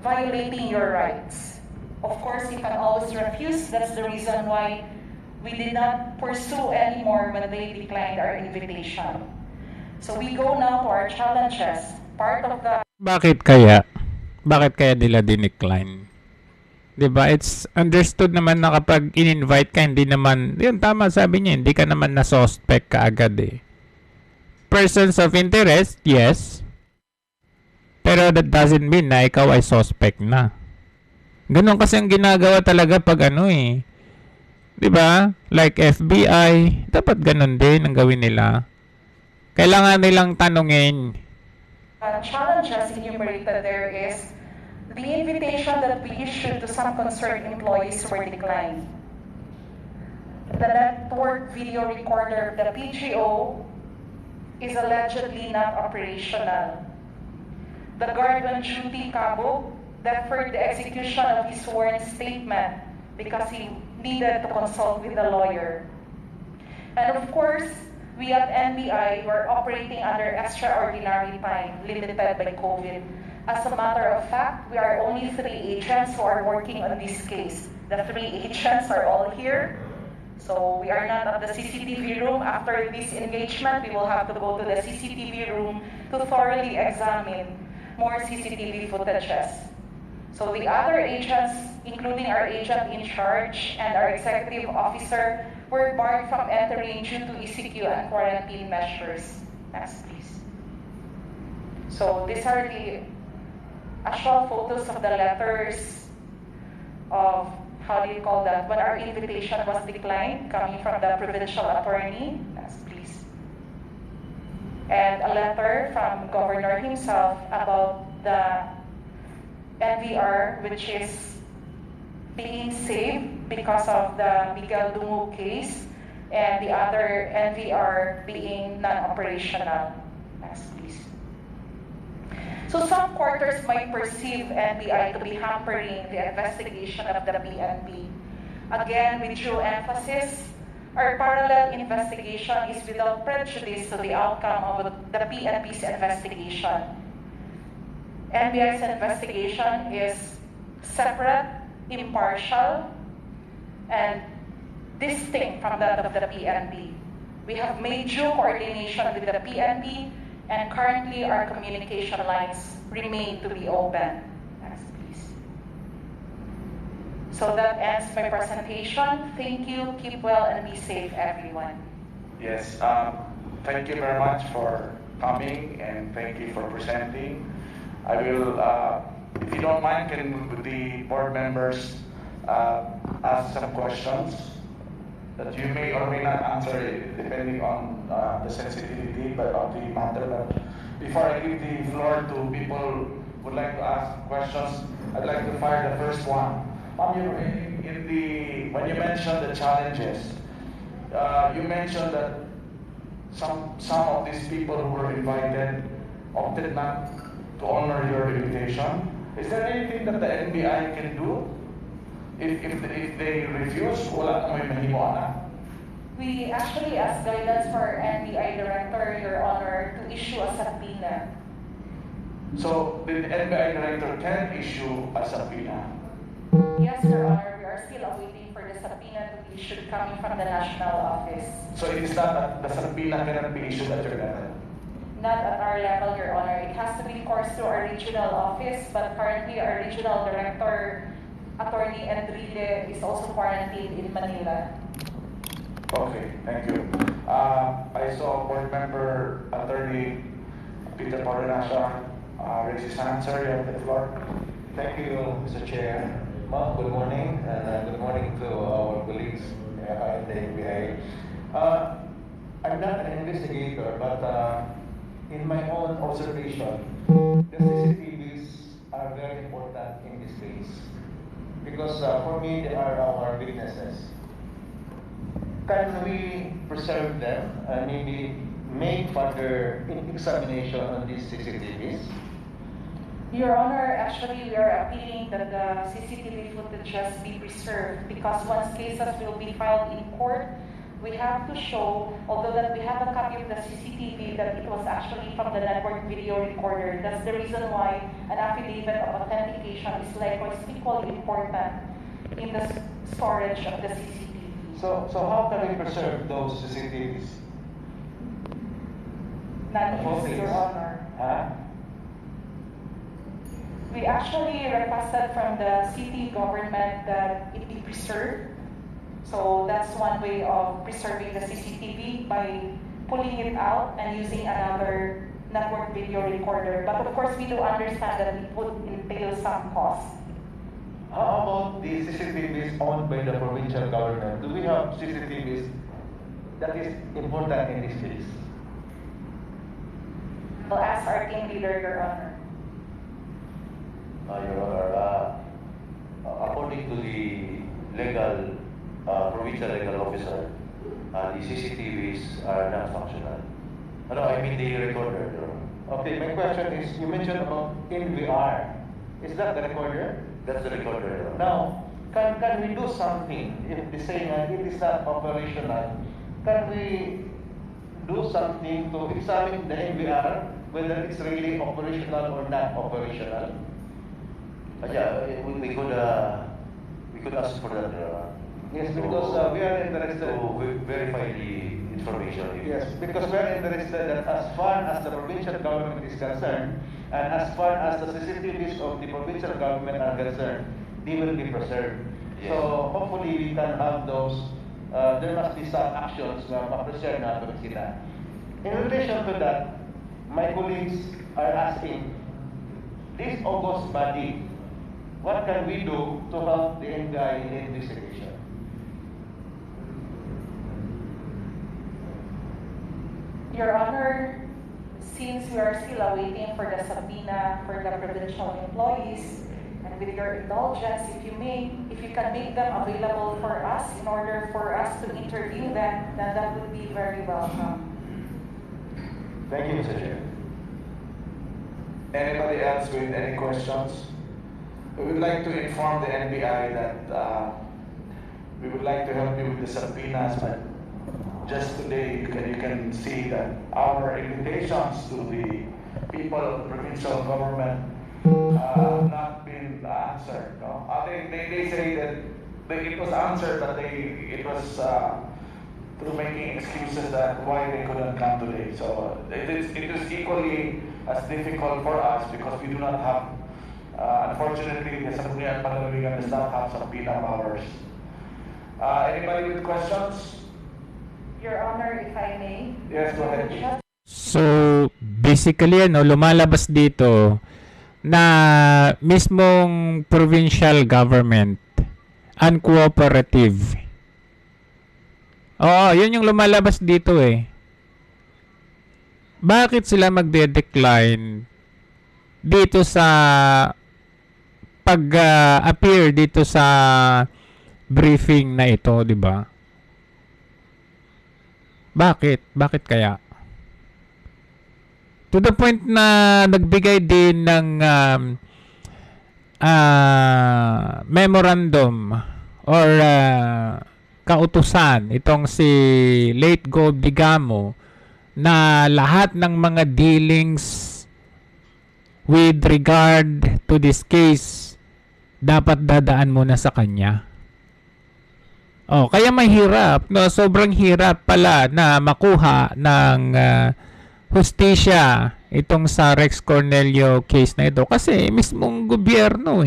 S1: violating your rights. Of course, you can always refuse. That's the reason why we did not pursue anymore when they declined our invitation. So we go now to our challenges. Part of the...
S2: Bakit kaya? Bakit kaya nila dinecline? 'Di ba? It's understood naman na kapag in-invite ka, hindi naman, yun tama sabi niya, hindi ka naman na suspect kaagad eh. Persons of interest, yes. Pero that doesn't mean na ikaw ay suspect na. Ganun kasi ang ginagawa talaga pag ano eh. 'Di ba? Like FBI, dapat ganun din ang gawin nila. Kailangan nilang tanungin.
S1: Challenges enumerated there is the invitation that we issued to some concerned employees were declined. The network video recorder of the PGO is allegedly not operational. The guard on duty, Cabo, deferred the execution of his sworn statement because he needed to consult with a lawyer. And of course, we at NBI were operating under extraordinary time, limited by COVID. As a matter of fact, we are only 3 agents who are working on this case. The 3 agents are all here. So we are not at the CCTV room. After this engagement, we will have to go to the CCTV room to thoroughly examine more CCTV footages. So the other agents, including our agent in charge and our executive officer, were barred from entering due to ECQ and quarantine measures. Next, please. So these are the actual photos of the letters of, how do you call that, when our invitation was declined, coming from the provincial attorney. Next, please. And a letter from Governor himself about the NVR, which is being saved because of the Miguel Dungo case, and the other NVR being non-operational. Next, please. So some quarters might perceive NBI to be hampering the investigation of the PNP. Again, with due emphasis, our parallel investigation is without prejudice to the outcome of the PNP's investigation. NBI's investigation is separate, impartial, and distinct from that of the PNP. We have made due coordination with the PNP, and currently our communication lines remain to be open. Next, please. So that ends my presentation. Thank you, keep well, and be safe, everyone.
S3: Yes, thank you very much for coming and thank you for presenting. I will, if you don't mind, can the board members ask some questions that you may or may not answer depending on the sensitivity of the matter. But before I give the floor to people who would like to ask questions, I'd like to fire the first one. When you mentioned the challenges, you mentioned that some of these people who were invited opted not to honor your invitation. Is there anything that the NBI can do? If they refuse, wala na may mahimo na.
S1: We actually asked guidance for our NBI director, Your Honor, to issue a subpoena.
S3: So the NBI director can issue a subpoena?
S1: Yes, Your Honor, we are still awaiting for the subpoena to be issued coming from the national office.
S3: So it is not that the subpoena cannot be issued at your level?
S1: Not at our level, Your Honor. It has to be coursed through our regional office, but currently our regional director, Attorney Enrile, is also quarantined in Manila.
S3: Okay, thank you. I saw board member Attorney Peter Paulinasha raise his hand. Sir, you have the floor.
S6: Thank you, Mr. Chair. Ma'am, good morning, and good morning to our colleagues in the NBI. I'm not an investigator, but in my own observation, the CCTVs are very important in this case. Because for me, they are our witnesses. Can we preserve them and maybe make further examination on these CCTVs?
S1: Your Honor, actually we are appealing that the CCTV footages be preserved because once cases will be filed in court, we have to show, although that we have a copy of the CCTV, that it was actually from the network video recorder. That's the reason why an affidavit of authentication is likewise equally important in the storage of the CCTV.
S6: So how can we preserve those CCTVs?
S1: Not easy, Your Honor.
S6: Huh?
S1: We actually requested from the city government that it be preserved. So that's one way of preserving the CCTV by pulling it out and using another network video recorder. But of course, we do understand that it would entail some cost.
S6: How about the CCTVs owned by the provincial government? Do we have CCTVs that is important in this case?
S1: I'll ask our team leader, Your Honor.
S5: Your Honor, according to the legal, provincial legal officer, the CCTVs are not functional. No, I mean the recorder, Your Honor.
S6: Okay, my question is, you mentioned about NVR. Is that the recorder?
S5: That's the recorder, Your Honor.
S6: Now, can we do something if they say that it is not operational? Can we do something to examine the NVR, whether it's really operational or not operational?
S5: Yeah, we could ask for that, Your Honor.
S6: Yes, because we are interested.
S5: To verify the information.
S6: Yes, because we are interested that as far as the provincial government is concerned, and as far as the CCTVs of the provincial government are concerned, they will be preserved.
S5: Yes.
S6: So hopefully we can have those, there must be some actions na ma-preserve natin sila. In relation to that, my colleagues are asking, this august body, what can we do to help the NBI in the investigation?
S1: Your Honor, since we are still awaiting for the subpoena for the provincial employees, and with your indulgence, if you can make them available for us in order for us to interview them, then that would be very welcome.
S6: Thank you, Mr. Chair.
S3: Anybody else with any questions? We would like to inform the NBI that we would like to help you with the subpoenas, but just today you can see that our invitations to the people of the provincial government have not been answered. No? They say that it was answered, but it was through making excuses that why they couldn't come today. So it is equally as difficult for us because we do not have, unfortunately, the Sangguniang Panlalawigan does not have subpoena powers. Anybody with questions?
S1: Your Honor, if I may.
S3: Yes, go ahead.
S2: So, basically, lumalabas dito na mismong provincial government uncooperative. Oo, yun yung lumalabas dito eh. Bakit sila magde-decline dito sa pag-appear dito sa briefing na ito, di ba? Bakit? Bakit kaya? To the point na nagbigay din ng memorandum or kautusan itong si late Gold Digamo na lahat ng mga dealings with regard to this case dapat dadaan muna sa kanya. Oh, kaya mahirap, no? Sobrang hirap pala na makuha ng hustisya itong sa Rex Cornelio case na ito kasi mismong gobyerno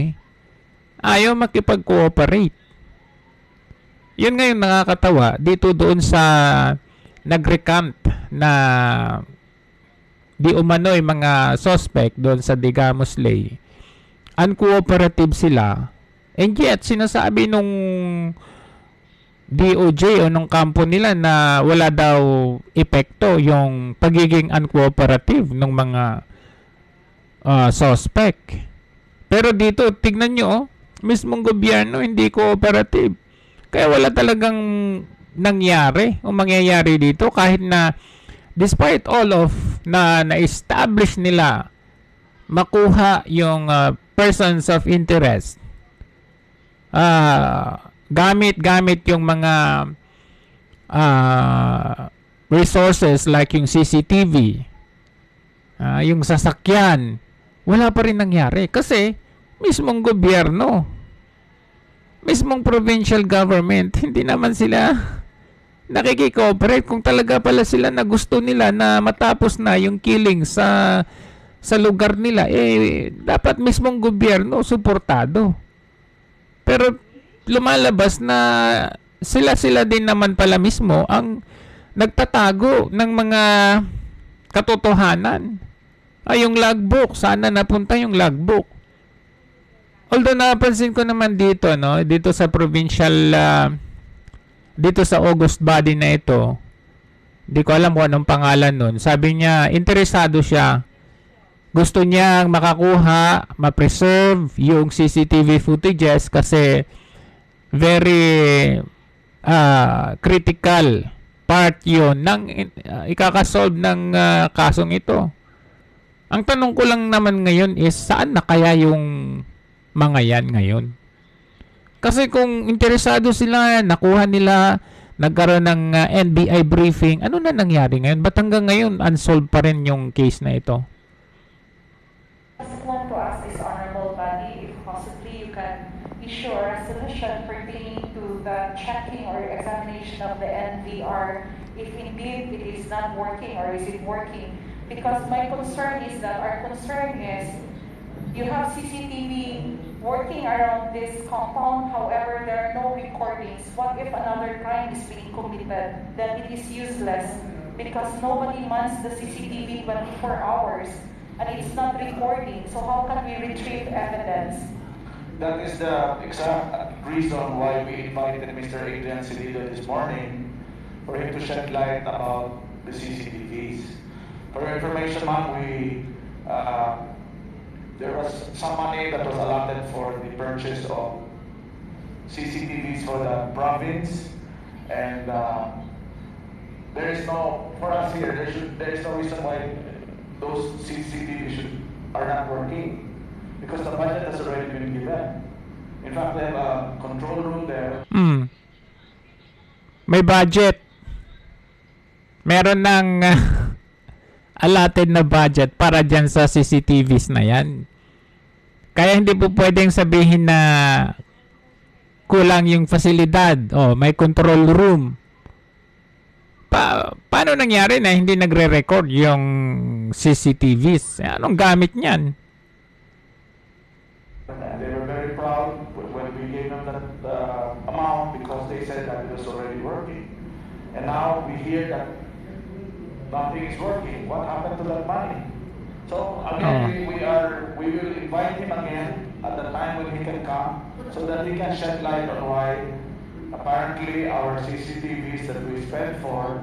S2: ayaw makipag-cooperate. Yun ngayon nakakatawa dito doon sa nag-recant na di umano'y mga suspect doon sa Digamos Lay. Uncooperative sila. And yet, sinasabi nung DOJ o nung kampo nila na wala daw epekto yung pagiging uncooperative ng mga suspect. Pero dito, tignan nyo, mismong gobyerno hindi cooperative. Kaya wala talagang nangyari o mangyayari dito kahit na despite all of na-establish nila makuha yung persons of interest. Gamit yung mga resources like yung CCTV, yung sasakyan, wala pa rin nangyari kasi mismong gobyerno, mismong provincial government, hindi naman sila nakikikooperate. Kung talaga pala sila na gusto nila na matapos na yung killing sa lugar nila, dapat mismong gobyerno suportado. Pero lumalabas na sila din naman pala mismo ang nagtatago ng mga katotohanan. Yung logbook, sana napunta yung logbook. Although napansin ko naman dito, dito sa provincial, dito sa August body na ito, di ko alam kung anong pangalan nun. Sabi niya, interesado siya. Gusto niyang makakuha, ma-preserve yung CCTV footages kasi very critical part yun ng ikakasolve ng kasong ito. Ang tanong ko lang naman ngayon is saan na kaya yung mga yan ngayon? Kasi kung interesado sila, nakuha nila, nagkaroon ng NBI briefing, ano na nangyari ngayon? Ba't hanggang ngayon unsolved pa rin yung case na ito?
S1: I just want to ask this honorable body if possibly you can issue a resolution pertaining to the checking or examination of the NVR if indeed it is not working or is it working. Because my concern is that our concern is you have CCTV working around this compound, however, there are no recordings. What if another crime is being committed? Then it is useless because nobody mans the CCTV 24 hours and it's not recording. So how can we retrieve evidence?
S3: That is the exact reason why we invited Mr. Adrian Cedillo this morning for him to shed light about the CCTVs. For your information, ma'am, there was some money that was allotted for the purchase of CCTVs for the province, and there is no, for us here, there is no reason why those CCTVs are not working, because the budget has already been given. In fact, they have a control room there.
S2: May budget. Meron ng allotted na budget para dyan sa CCTVs na yan. Kaya hindi po pwedeng sabihin na kulang yung fasilidad. May control room. Paano nangyari na hindi nagre-record yung CCTVs? Anong gamit niyan?
S3: They were very proud when we gave them that amount because they said that it was already working. And now we hear that nothing is working. What happened to that money? So again, we will invite him again at the time when he can come, so that he can shed light on why apparently our CCTVs that we spent for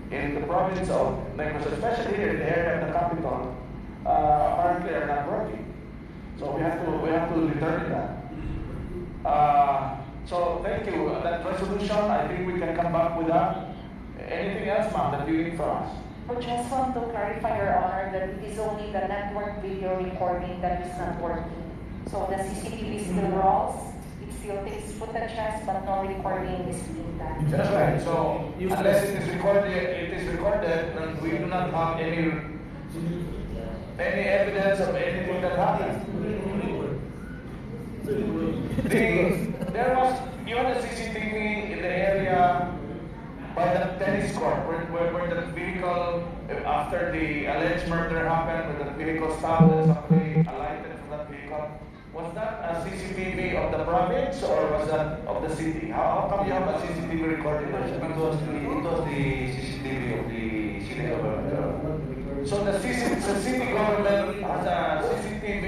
S3: in the province of Negros, especially here in the area of the capital, apparently are not working. So we have to determine that. So thank you. That resolution, I think we can come back with that. Anything else, ma'am, that you need from us?
S1: I just want to clarify, Your Honor, that it is only the network video recording that is not working. So the CCTV still rolls, it still takes footages, but no recording is being done.
S3: That's right. So unless it is recorded, then we do not have any evidence of anything that happened. There was a CCTV in the area by the tennis court where the vehicle, after the alleged murder happened, where the vehicle stopped and somebody alighted from that vehicle. Was that a CCTV of the province or was that of the city? How come you have a CCTV recording?
S5: It was the CCTV of the city government.
S3: So the city government has a CCTV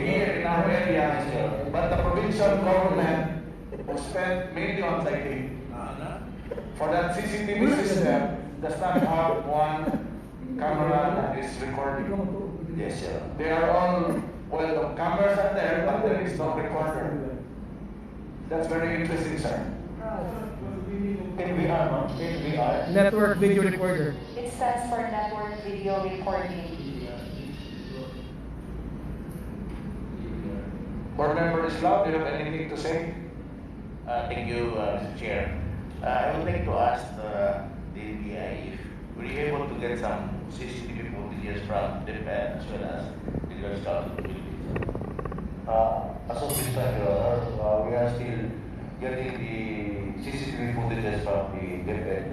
S3: here in our area, but the provincial government will spend millions, I think, for that CCTV system does not have one camera that is recording.
S5: Yes, sir.
S3: They are all, well, the cameras are there, but there is no recorder. That's very interesting, sir.
S5: NVR, no? NVR.
S4: Network video recorder.
S1: It stands for network video recording.
S3: Board Member Islam, do you have anything to say?
S5: Thank you, Mr. Chair. I would like to ask the NBI if we're able to get some CCTV footages from DepEd as well as the Girl Scouts of the Philippines. As of this time, Your Honor, we are still getting the CCTV footages from the DepEd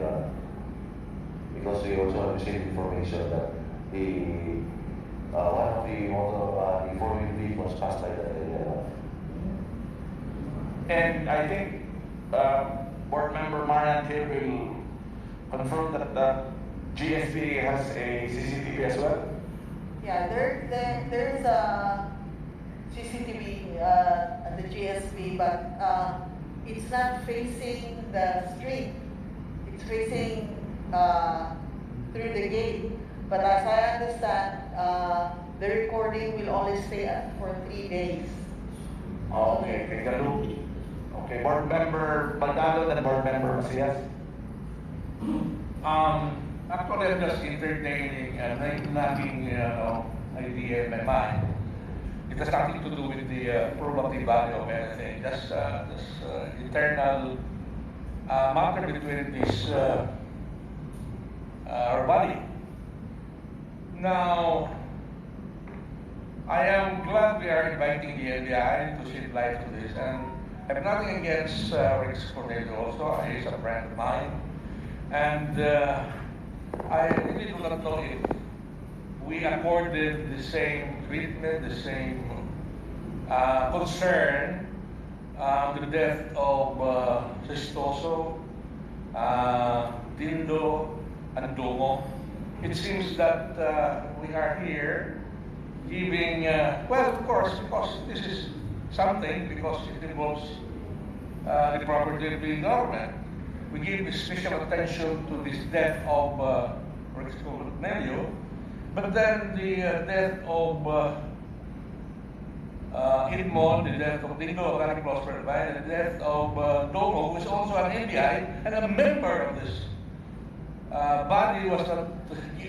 S5: because we also have received information that one of the four-wheel vehicles passed by the area.
S3: And I think Board Member Marian here will confirm that the GSP has a CCTV as well.
S7: Yeah, there is a CCTV at the GSP, but it's not facing the street. It's facing through the gate. But as I understand, the recording will only stay for 3 days.
S3: Oh, okay, Ganun. Okay, Board Member Baldado and Board Member Macias.
S8: Actually, I'm just entertaining and nothing, idea in my mind. It has nothing to do with the probative value of anything. Just internal matter between this our body. Now, I am glad we are inviting the NBI to shed light to this, and I have nothing against Rex Cornelio also. He is a friend of mine. And I really do not know if we accorded the same treatment, the same concern with the death of Sestoso, Dindo, and Domo. It seems that we are here giving, well, of course, because this is something, because it involves the property of the government. We give special attention to this death of Cornelio, but then the death of Hitmon, the death of Dindo, the death of Domo, who is also an NBI and a member of this body, was not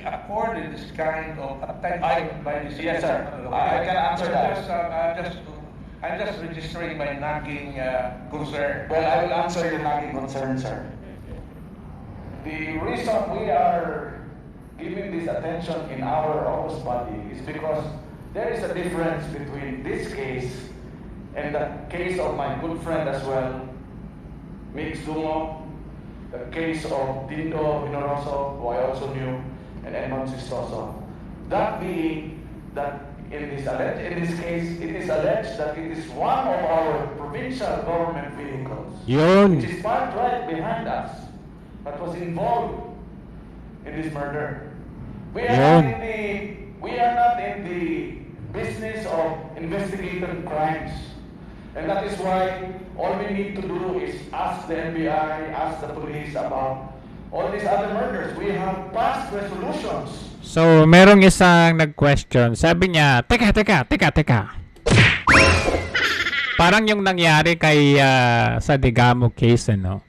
S8: accorded this kind of attention by the
S3: Yes, sir. I can answer that.
S8: I'm just registering my nagging concern.
S3: Well, I will answer your nagging concern, sir. The reason we are giving this attention in our August body is because there is a difference between this case and the case of my good friend as well, Mix Dumo, the case of Dindo Inoroso, who I also knew, and Edmond Sistoso. That being that in this case, it is alleged that it is one of our provincial government vehicles,
S2: Yun.
S3: which is parked right behind us, that was involved in this murder. We are not in the business of investigating crimes. And that is why all we need to do is ask the NBI, ask the police about all these other murders. We have passed resolutions.
S2: So, merong isang nag-question. Sabi niya, teka. Parang yung nangyari kay sa Digamo case, ano?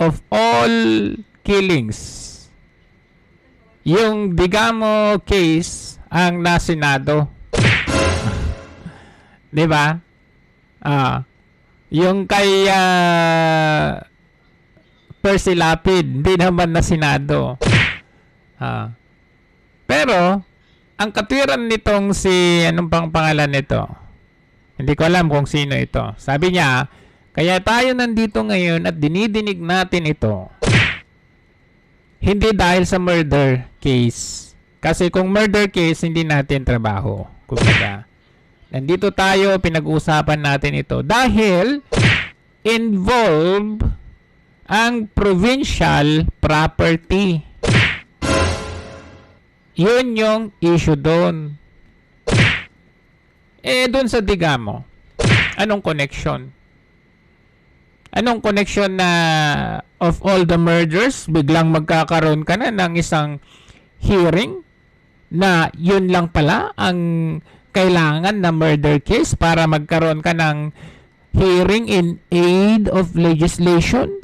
S2: Of all killings, yung Digamo case ang nasinado. 'Di ba? Yung kay Percy Lapid, hindi naman nasinado. Pero ang katwiran nitong si anong pang pangalan nito? Hindi ko alam kung sino ito. Sabi niya, kaya tayo nandito ngayon at dinidinig natin ito. Hindi dahil sa murder case. Kasi kung murder case, hindi natin trabaho. Kumbaga, nandito tayo, pinag-uusapan natin ito. Dahil involved ang provincial property. Yun yung issue doon. Doon sa Digamo, anong connection? Anong connection na of all the murders, biglang magkakaroon ka na ng isang hearing na yun lang pala ang kailangan na murder case para magkaroon ka ng hearing in aid of legislation?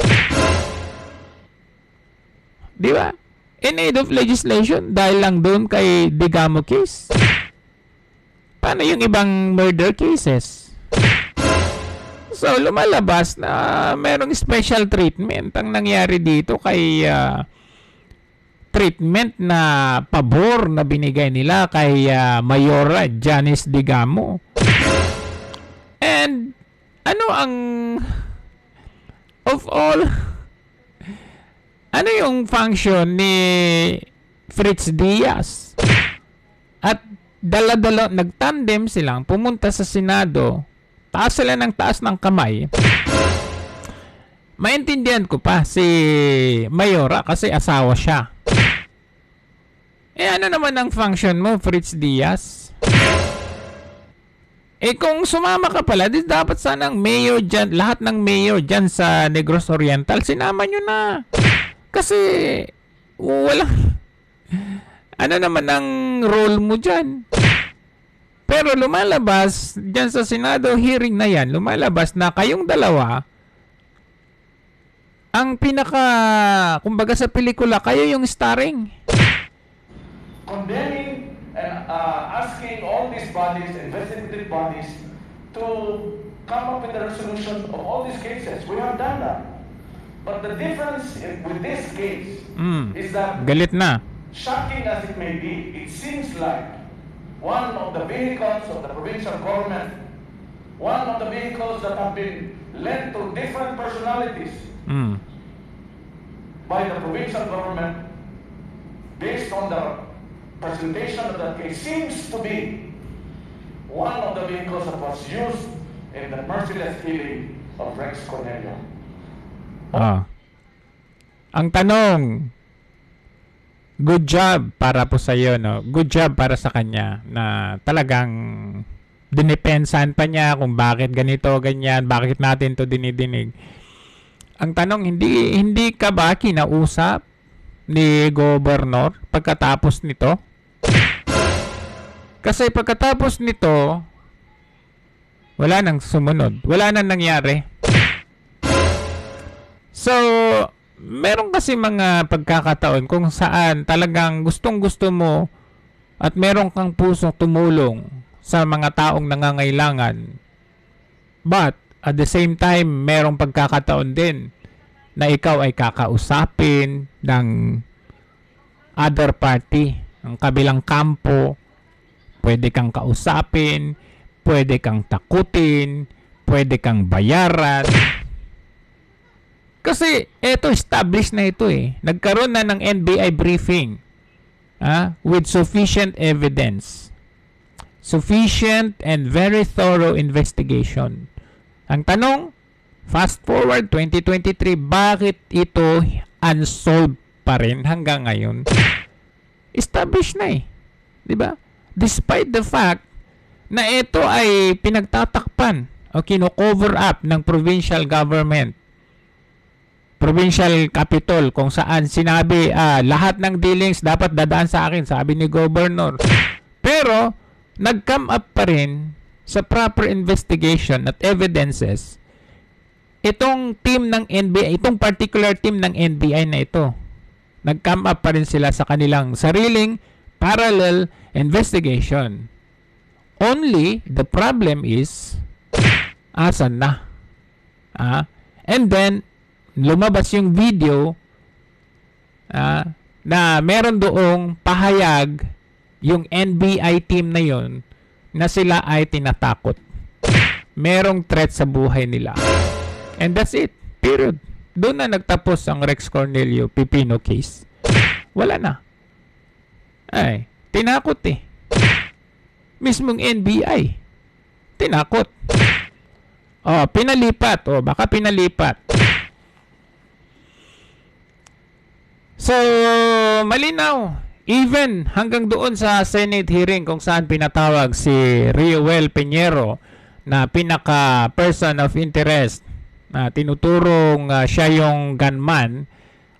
S2: Di ba? In aid of legislation dahil lang doon kay Digamo case. Paano yung ibang murder cases? So, lumalabas na merong special treatment ang nangyari dito kay treatment na pabor na binigay nila kay Mayora Janice Digamo. And ano ang of all ano yung function ni Fritz Diaz? At dala-dala nagtandem silang pumunta sa Senado. Taas sila ng taas ng kamay. Maintindihan ko pa si Mayora kasi asawa siya. Ano naman ang function mo, Fritz Diaz? Kung sumama ka pala, dapat sanang mayor dyan, lahat ng mayor dyan sa Negros Oriental, sinama nyo na. Kasi, walang, ano naman ang role mo dyan? Pero lumalabas, dyan sa Senado hearing na yan, lumalabas na kayong dalawa, ang pinaka, kumbaga sa pelikula, kayo yung starring.
S3: Condemning and asking all these bodies, investigative bodies, to come up with a resolution of all these cases. We have done that. But the difference with this case is that,
S2: galit na.
S3: shocking as it may be, it seems like one of the vehicles of the provincial government, one of the vehicles that have been lent to different personalities, by the provincial government based on the presentation of that case seems to be one of the vehicles that was used in the merciless killing of Rex Cornelio.
S2: Ang tanong, good job para po sa iyo, no? Good job para sa kanya na talagang dinipensahan pa niya kung bakit ganito, ganyan, bakit natin to dinidinig. Ang tanong, hindi ka ba kinausap ni Governor pagkatapos nito? Kasi pagkatapos nito, wala nang sumunod. Wala nang nangyari. So, meron kasi mga pagkakataon kung saan talagang gustong-gusto mo at meron kang pusong tumulong sa mga taong nangangailangan. But, at the same time, merong pagkakataon din na ikaw ay kakausapin ng other party, ang kabilang kampo. Pwede kang kausapin, pwede kang takutin, pwede kang bayaran. Kasi eto, established na ito eh. Nagkaroon na ng NBI briefing with sufficient evidence. Sufficient and very thorough investigation. Ang tanong, fast forward 2023, bakit ito unsolved pa rin hanggang ngayon? Established na eh. Diba? Despite the fact na ito ay pinagtatakpan o kino-cover up ng provincial government, provincial capital, kung saan sinabi lahat ng dealings dapat dadaan sa akin, sabi ni Governor. Pero nag-come up pa rin sa proper investigation at evidences itong team ng NBI, itong particular team ng NBI na ito. Nag-come up pa rin sila sa kanilang sariling parallel investigation. Only the problem is asan na? And then lumabas yung video na meron doong pahayag yung NBI team na yon na sila ay tinatakot. Merong threat sa buhay nila. And that's it. Period. Doon na nagtapos ang Rex Cornelio Pipino case. Wala na. Ay, tinakot eh. Mismong NBI. Tinakot. Pinalipat. Baka pinalipat. So, malinaw. Even hanggang doon sa Senate hearing kung saan pinatawag si Rioel Peñero na pinaka-person of interest na tinuturong siya yung gunman,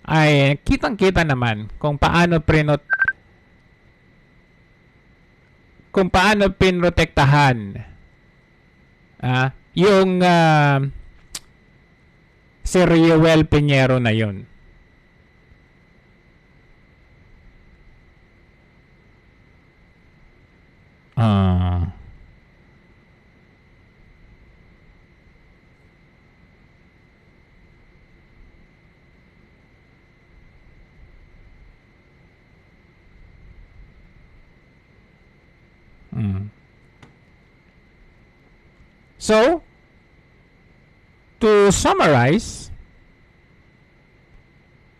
S2: ay kitang-kita naman kung paano pinrotektahan yung si Rioel Peñero na yun. So, to summarize,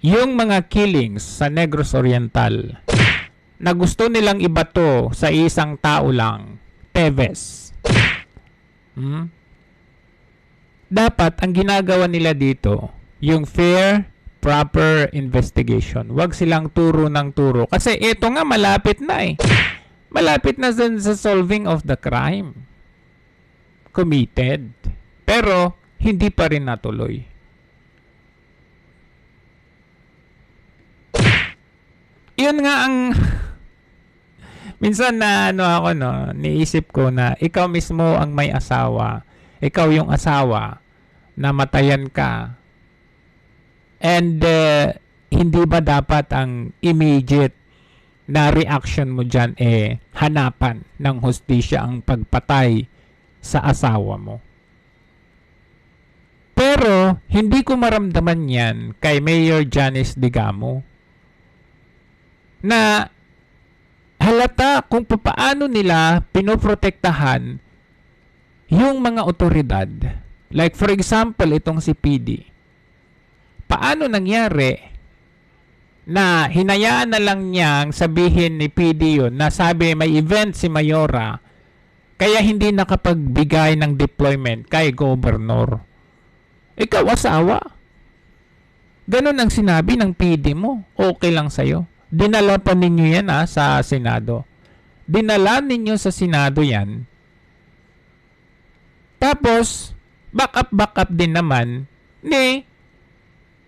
S2: yung mga killings sa Negros Oriental na gusto nilang ibato sa isang tao lang, Teves. Dapat ang ginagawa nila dito, yung fair, proper investigation. Huwag silang turo ng turo. Kasi ito nga malapit na eh. Malapit na sa solving of the crime committed. Pero hindi pa rin natuloy. Yun nga ang minsan na niisip ko na ikaw mismo ang may asawa. Ikaw yung asawa, namatayan ka. And hindi ba dapat ang immediate na reaction mo dyan hanapan ng hustisya ang pagpatay sa asawa mo? Pero hindi ko maramdaman yan kay Mayor Janice Digamo na halata kung paano nila pinoprotektahan yung mga otoridad. Like for example, itong si PD. Paano nangyari na hinayaan na lang niyang sabihin ni PD yun na sabi may event si Mayora kaya hindi nakapagbigay ng deployment kay Governor. Ikaw asawa. Ganun ang sinabi ng PD mo. Okay lang sa'yo. Dinala pa ninyo yan sa Senado. Dinala ninyo sa Senado yan. Tapos, back up din naman ni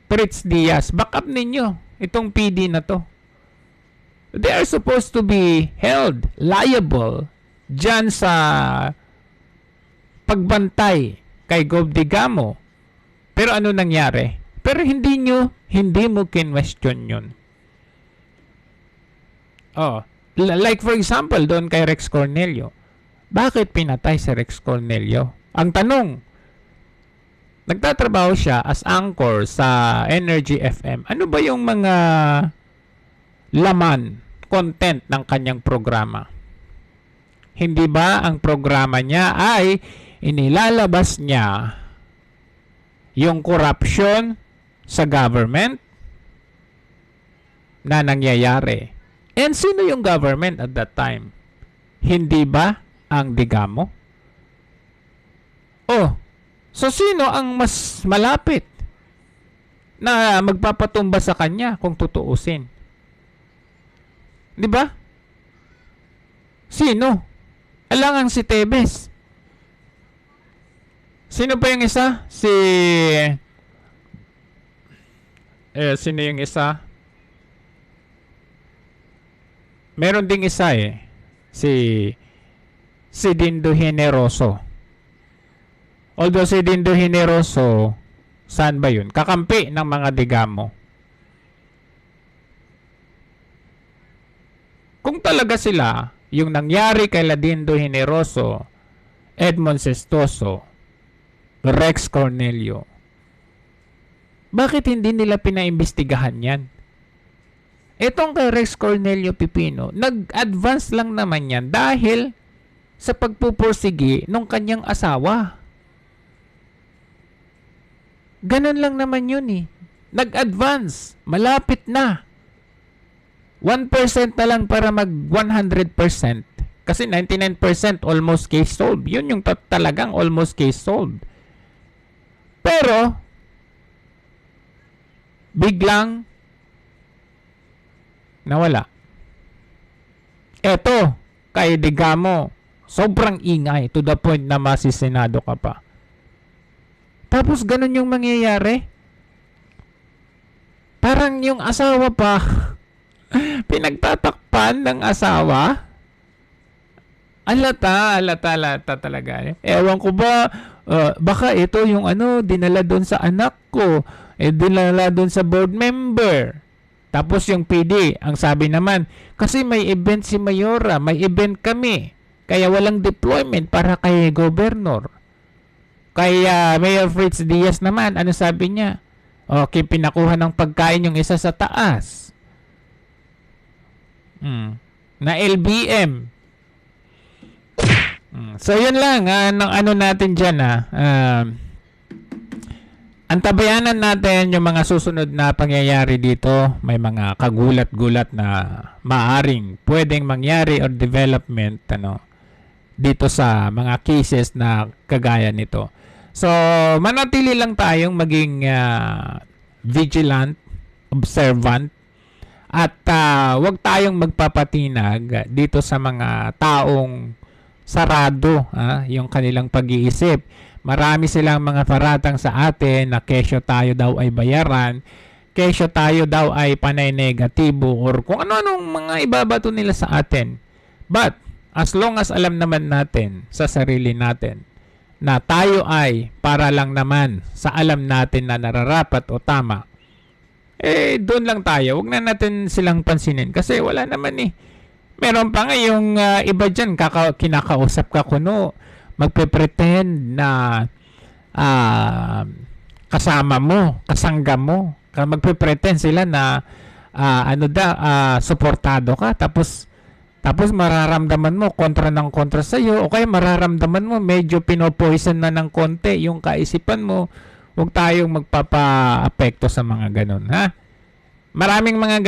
S2: Fritz Diaz. Back up ninyo itong PD na to. They are supposed to be held liable dyan sa pagbantay kay Gov. Digamo. Pero ano nangyari? Pero hindi mo kinwestiyon yun. Oh, like for example, doon kay Rex Cornelio. Bakit pinatay si Rex Cornelio? Ang tanong, nagtatrabaho siya as anchor sa Energy FM. Ano ba yung mga laman, content ng kanyang programa? Hindi ba ang programa niya ay inilalabas niya yung corruption sa government na nangyayari? And sino yung government at that time? Hindi ba ang Digamo? Oh, so sino ang mas malapit na magpapatumba sa kanya kung tutuusin? Di ba? Sino? Alangang si Tebes. Sino pa yung isa? Sino yung isa? Meron ding isa si Dindo Generoso. Although si Dindo Generoso, saan ba yun? Kakampi ng mga Digamo. Kung talaga sila, yung nangyari kay Dindo Generoso, Edmond Sestoso, Rex Cornelio, bakit hindi nila pinaimbestigahan yan? Etong kay Rex Cornelio Pipino, nag-advance lang naman yan dahil sa pagpupursigi ng kanyang asawa. Ganun lang naman yun Nag-advance. Malapit na. 1% na lang para mag 100%. Kasi 99% almost case solved. Yun yung talagang almost case solved. Pero, biglang nawala. Eto, kay Digamo, sobrang ingay to the point na masisenado ka pa. Tapos ganun yung mangyayari. Parang yung asawa pa pinagtatakpan ng asawa. Alata talaga. Ewan ko ba, baka ito yung dinala doon sa anak ko, dinala doon sa board member. Tapos yung PD, ang sabi naman, kasi may event si Mayora, may event kami, kaya walang deployment para kay Governor. Kaya Mayor Fritz Diaz naman, ano sabi niya? Okay, pinakuha ng pagkain yung isa sa taas. Na LBM. So yun lang ng natin dyan antabayanan natin yung mga susunod na pangyayari dito. May mga kagulat-gulat na maaring pwedeng mangyari or development dito sa mga cases na kagaya nito. So manatili lang tayong maging vigilant, observant, at wag tayong magpapatinag dito sa mga taong sarado yung kanilang pag-iisip. Marami silang mga paratang sa atin na kesyo tayo daw ay bayaran, kesyo tayo daw ay panay negatibo, or kung ano-anong mga ibabato nila sa atin. But, as long as alam naman natin sa sarili natin na tayo ay para lang naman sa alam natin na nararapat o tama, doon lang tayo. Huwag na natin silang pansinin kasi wala naman Meron pa nga yung iba dyan, kinakausap ka kuno, magpe-pretend na kasama mo, kasangga mo. Magpe-pretend sila na suportado ka. Tapos mararamdaman mo kontra ng kontra sa iyo, o kaya mararamdaman mo medyo pinopoison na ng konti yung kaisipan mo. Huwag tayong magpapa-apekto sa mga ganun, ha? Maraming mga ganun.